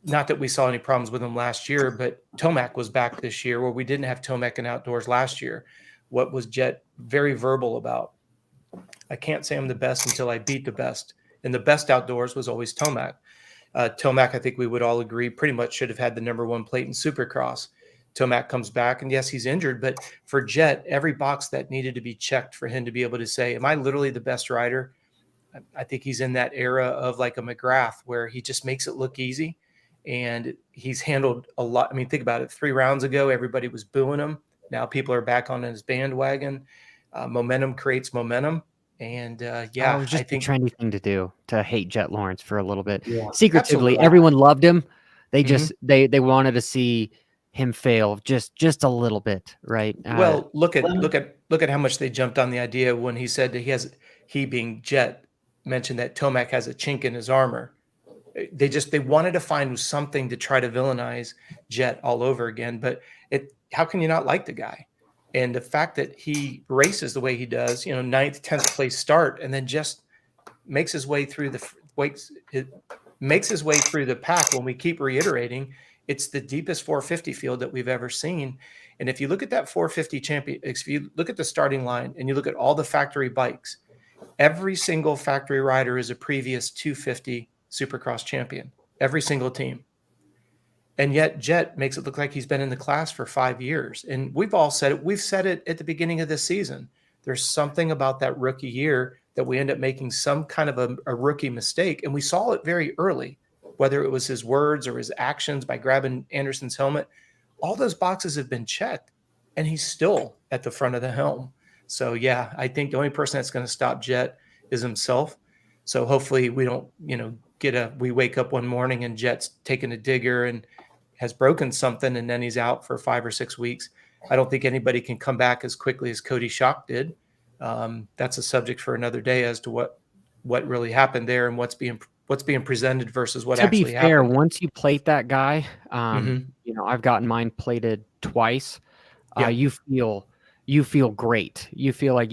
Not that we saw any problems with him last year, but Tomac was back this year where we didn't have Tomac in outdoors last year. What was Jet very verbal about? I can't say I'm the best until I beat the best. And the best outdoors was always Tomac. Tomac, I think we would all agree, pretty much should have had the #1 plate in Supercross. Tomac comes back, and yes, he's injured, but for Jet, every box that needed to be checked for him to be able to say, am I literally the best rider? I think he's in that era of like a McGrath where he just makes it look easy, and he's handled a lot. I mean, think about it. 3 rounds ago, everybody was booing him. Now people are back on his bandwagon. Momentum creates momentum. And yeah, it was just I think a trendy thing to do, to hate Jet Lawrence for a little bit. Yeah, Secretively, absolutely. everyone loved him. They Mhm. just they wanted to see him fail just a little bit, right? Well, look at how much they jumped on the idea when he said that he being Jet mentioned that Tomac has a chink in his armor. They wanted to find something to try to villainize Jet all over again. But how can you not like the guy? And the fact that he races the way he does, 9th, 10th place start, and then just makes his way through makes his way through the pack. When we keep reiterating, it's the deepest 450 field that we've ever seen. And if you look at that 450 champion, if you look at the starting line and you look at all the factory bikes, every single factory rider is a previous 250 Supercross champion, every single team. And yet Jet makes it look like he's been in the class for 5 years. And we've all said it. We've said it at the beginning of this season. There's something about that rookie year that we end up making some kind of a rookie mistake. And we saw it very early, whether it was his words or his actions by grabbing Anderson's helmet. All those boxes have been checked, and he's still at the front of the helm. So, yeah, I think the only person that's going to stop Jet is himself. So hopefully we don't, we wake up one morning and Jet's taking a digger and has broken something, and then he's out for 5 or 6 weeks. I don't think anybody can come back as quickly as Cody Schock did. That's a subject for another day as to what really happened there and what's being presented versus what actually happened. To be fair, once you plate that guy, Mhm. I've gotten mine plated twice. Yeah. You feel great. You feel like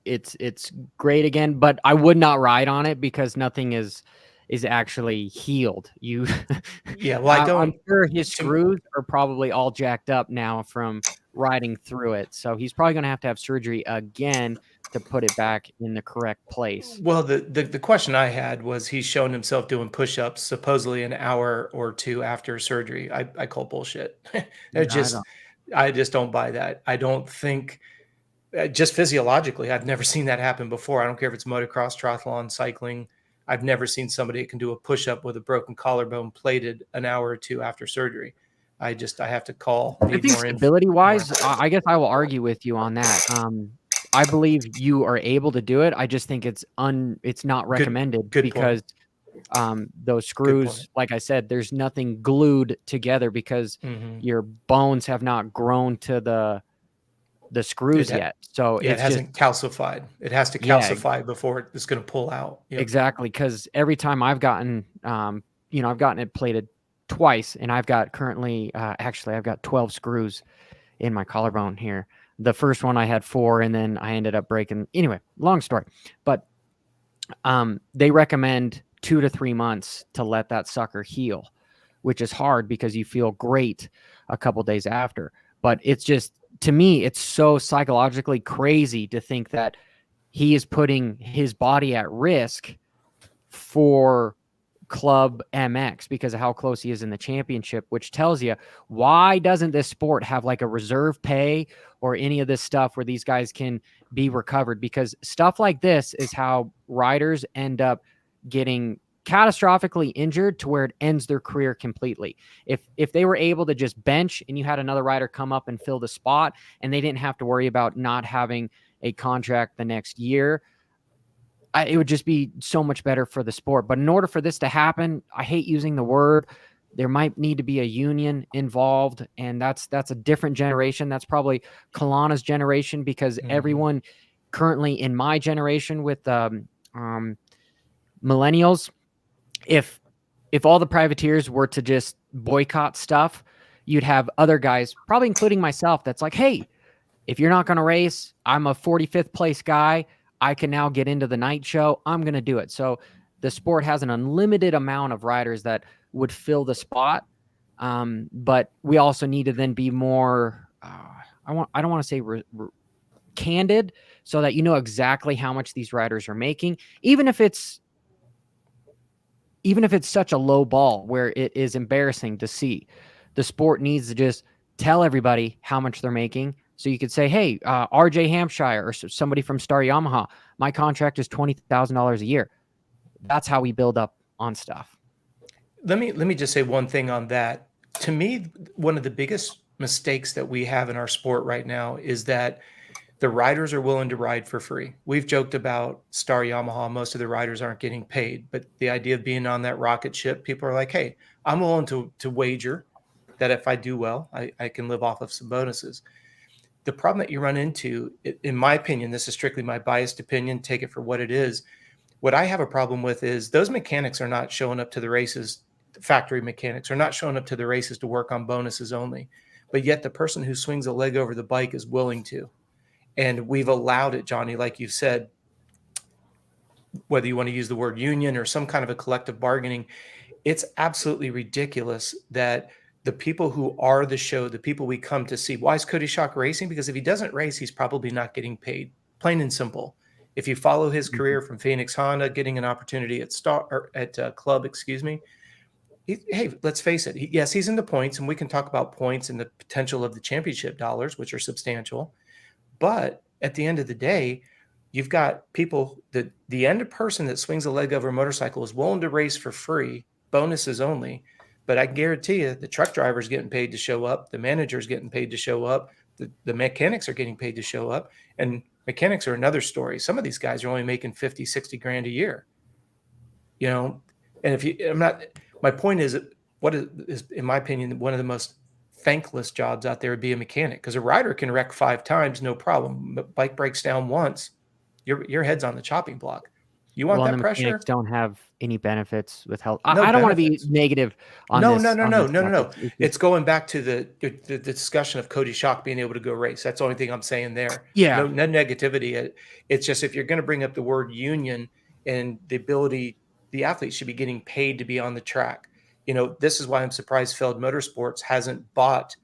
it's great again, but I would not ride on it because nothing is actually healed. Yeah, well, I'm sure his screws are probably all jacked up now from riding through it. So he's probably going to have surgery again to put it back in the correct place. Well, the question I had was he's shown himself doing push-ups supposedly an hour or 2 after surgery. I call bullshit. I just don't buy that. I don't think just physiologically, I've never seen that happen before. I don't care if it's motocross, triathlon, cycling. I've never seen somebody that can do a push-up with a broken collarbone plated an hour or 2 after surgery. I have to call. I think stability-wise, I guess I will argue with you on that. I believe you are able to do it. I just think it's not recommended because those screws, like I said, there's nothing glued together because your bones have not grown to the screws yet. So it hasn't calcified. It has to calcify before it's going to pull out. Yep. Exactly. Because every time I've gotten, I've gotten it plated twice, and I've got currently, I've got 12 screws in my collarbone here. The first one I had 4, and then I ended up breaking. Anyway, long story, but they recommend 2 to 3 months to let that sucker heal, which is hard because you feel great a couple days after. But it's just, to me, it's so psychologically crazy to think that he is putting his body at risk for Club MX because of how close he is in the championship, which tells you, why doesn't this sport have like a reserve pay or any of this stuff where these guys can be recovered? Because stuff like this is how riders end up getting catastrophically injured to where it ends their career completely. If they were able to just bench and you had another rider come up and fill the spot and they didn't have to worry about not having a contract the next year, it would just be so much better for the sport. But in order for this to happen, I hate using the word, there might need to be a union involved, and that's a different generation. That's probably Kelana's generation, because everyone currently in my generation with millennials, if all the privateers were to just boycott stuff, you'd have other guys, probably including myself, that's like, hey, if you're not going to race, I'm a 45th place guy. I can now get into the night show. I'm going to do it. So the sport has an unlimited amount of riders that would fill the spot. But we also need to then be more, I don't want to say candid, so that you know exactly how much these riders are making, even if it's such a low ball where it is embarrassing to see. The sport needs to just tell everybody how much they're making. So you could say, hey, RJ Hampshire or somebody from Star Yamaha, my contract is $20,000 a year. That's how we build up on stuff. Let me just say one thing on that. To me, one of the biggest mistakes that we have in our sport right now is that the riders are willing to ride for free. We've joked about Star Yamaha. Most of the riders aren't getting paid, but the idea of being on that rocket ship, people are like, hey, I'm willing to wager that if I do well, I can live off of some bonuses. The problem that you run into, in my opinion, this is strictly my biased opinion, take it for what it is. What I have a problem with is those mechanics are not showing up to the races. Factory mechanics are not showing up to the races to work on bonuses only, but yet the person who swings a leg over the bike is willing to. And we've allowed it, Johnny, like you said, whether you want to use the word union or some kind of a collective bargaining, it's absolutely ridiculous that the people who are the show, the people we come to see, why is Cody Schock racing? Because if he doesn't race, he's probably not getting paid, plain and simple. If you follow his career from Phoenix Honda, getting an opportunity at Club, hey, let's face it. Yes, he's in the points, and we can talk about points and the potential of the championship dollars, which are substantial. But at the end of the day, you've got people that the end person that swings a leg over a motorcycle is willing to race for free, bonuses only. But I guarantee you the truck driver's getting paid to show up. The manager's getting paid to show up. The mechanics are getting paid to show up. And mechanics are another story. Some of these guys are only making 50, 60 grand a year. You know, and my point is, what is, in my opinion, one of the most thankless jobs out there would be a mechanic, because a rider can wreck 5 times, no problem. But bike breaks down once, your head's on the chopping block. You want that pressure? Mechanics don't have any benefits with health. No I don't want to be benefits. negative on No. this. It's going back to the discussion of Cody Schock being able to go race. That's the only thing I'm saying there. Yeah. No negativity. It's just, if you're going to bring up the word union and the ability, the athletes should be getting paid to be on the track. You know, this is why I'm surprised Feld Motorsports hasn't bought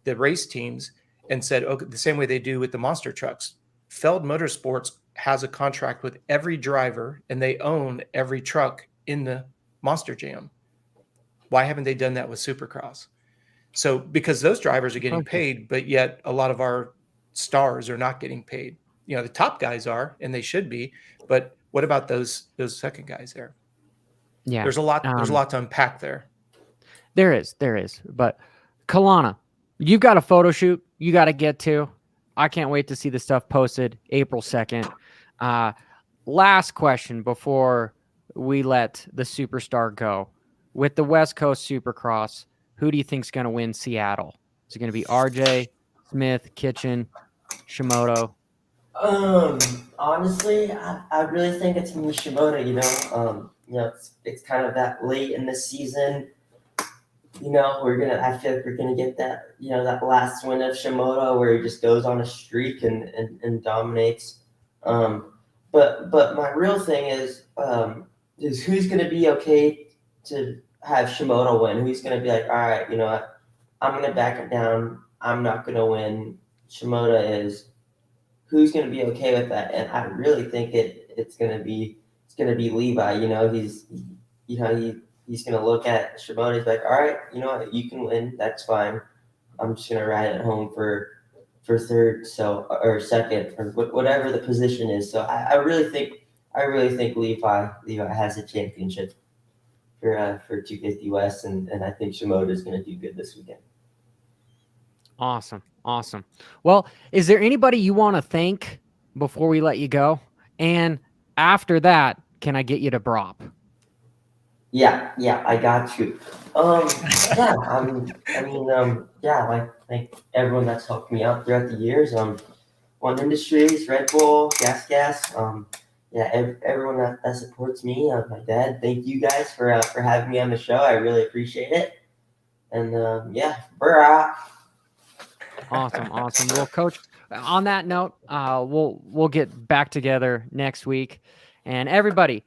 the race teams and said, okay, the same way they do with the monster trucks. Feld Motorsports has a contract with every driver, and they own every truck in the Monster Jam. Why haven't they done that with Supercross? So, because those drivers are getting paid, but yet a lot of our stars are not getting paid. You know, the top guys are, and they should be, but what about those second guys there? Yeah. There's a lot to unpack there. There is. But Colana, you've got a photo shoot you got to get to. I can't wait to see the stuff posted April 2nd. Last question before we let the superstar go. With the West Coast Supercross, who do you think is going to win Seattle? Is it going to be RJ, Smith, Kitchen, Shimoda? Honestly, I really think it's gonna be Shimoda. You know, it's kind of that late in the season. You know, I feel like we're gonna get that, you know, that last win of Shimoda where he just goes on a streak and dominates. But my real thing is who's gonna be okay to have Shimoda win? Who's gonna be like, all right, you know what, I'm gonna back it down. I'm not gonna win. Shimoda is. Who's going to be okay with that? And I really think it's going to be Levi. You know, he's going to look at Shimoda. He's like, all right, you know what, you can win. That's fine. I'm just going to ride it home for third, or second, or whatever the position is. So I really think Levi has a championship for 250 West, and I think Shimoda is going to do good this weekend. Awesome. Well, is there anybody you want to thank before we let you go? And after that, can I get you to Robb? Yeah, I got you. I thank everyone that's helped me out throughout the years. One Industries, Red Bull, Gas. Everyone that supports me. My dad. Thank you guys for having me on the show. I really appreciate it. And yeah, brah. Awesome. Well, Coach, on that note, we'll get back together next week. And everybody,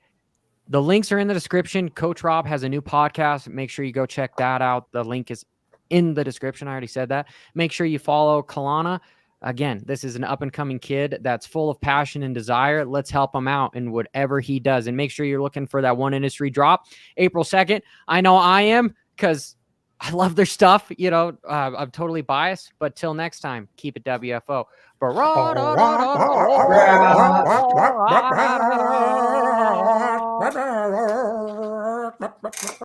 the links are in the description. Coach Robb has a new podcast. Make sure you go check that out. The link is in the description. I already said that. Make sure you follow Colana. Again, this is an up-and-coming kid that's full of passion and desire. Let's help him out in whatever he does. And make sure you're looking for that One Industry drop April 2nd. I know I am, because I love their stuff. You know, I'm totally biased. But till next time, keep it WFO.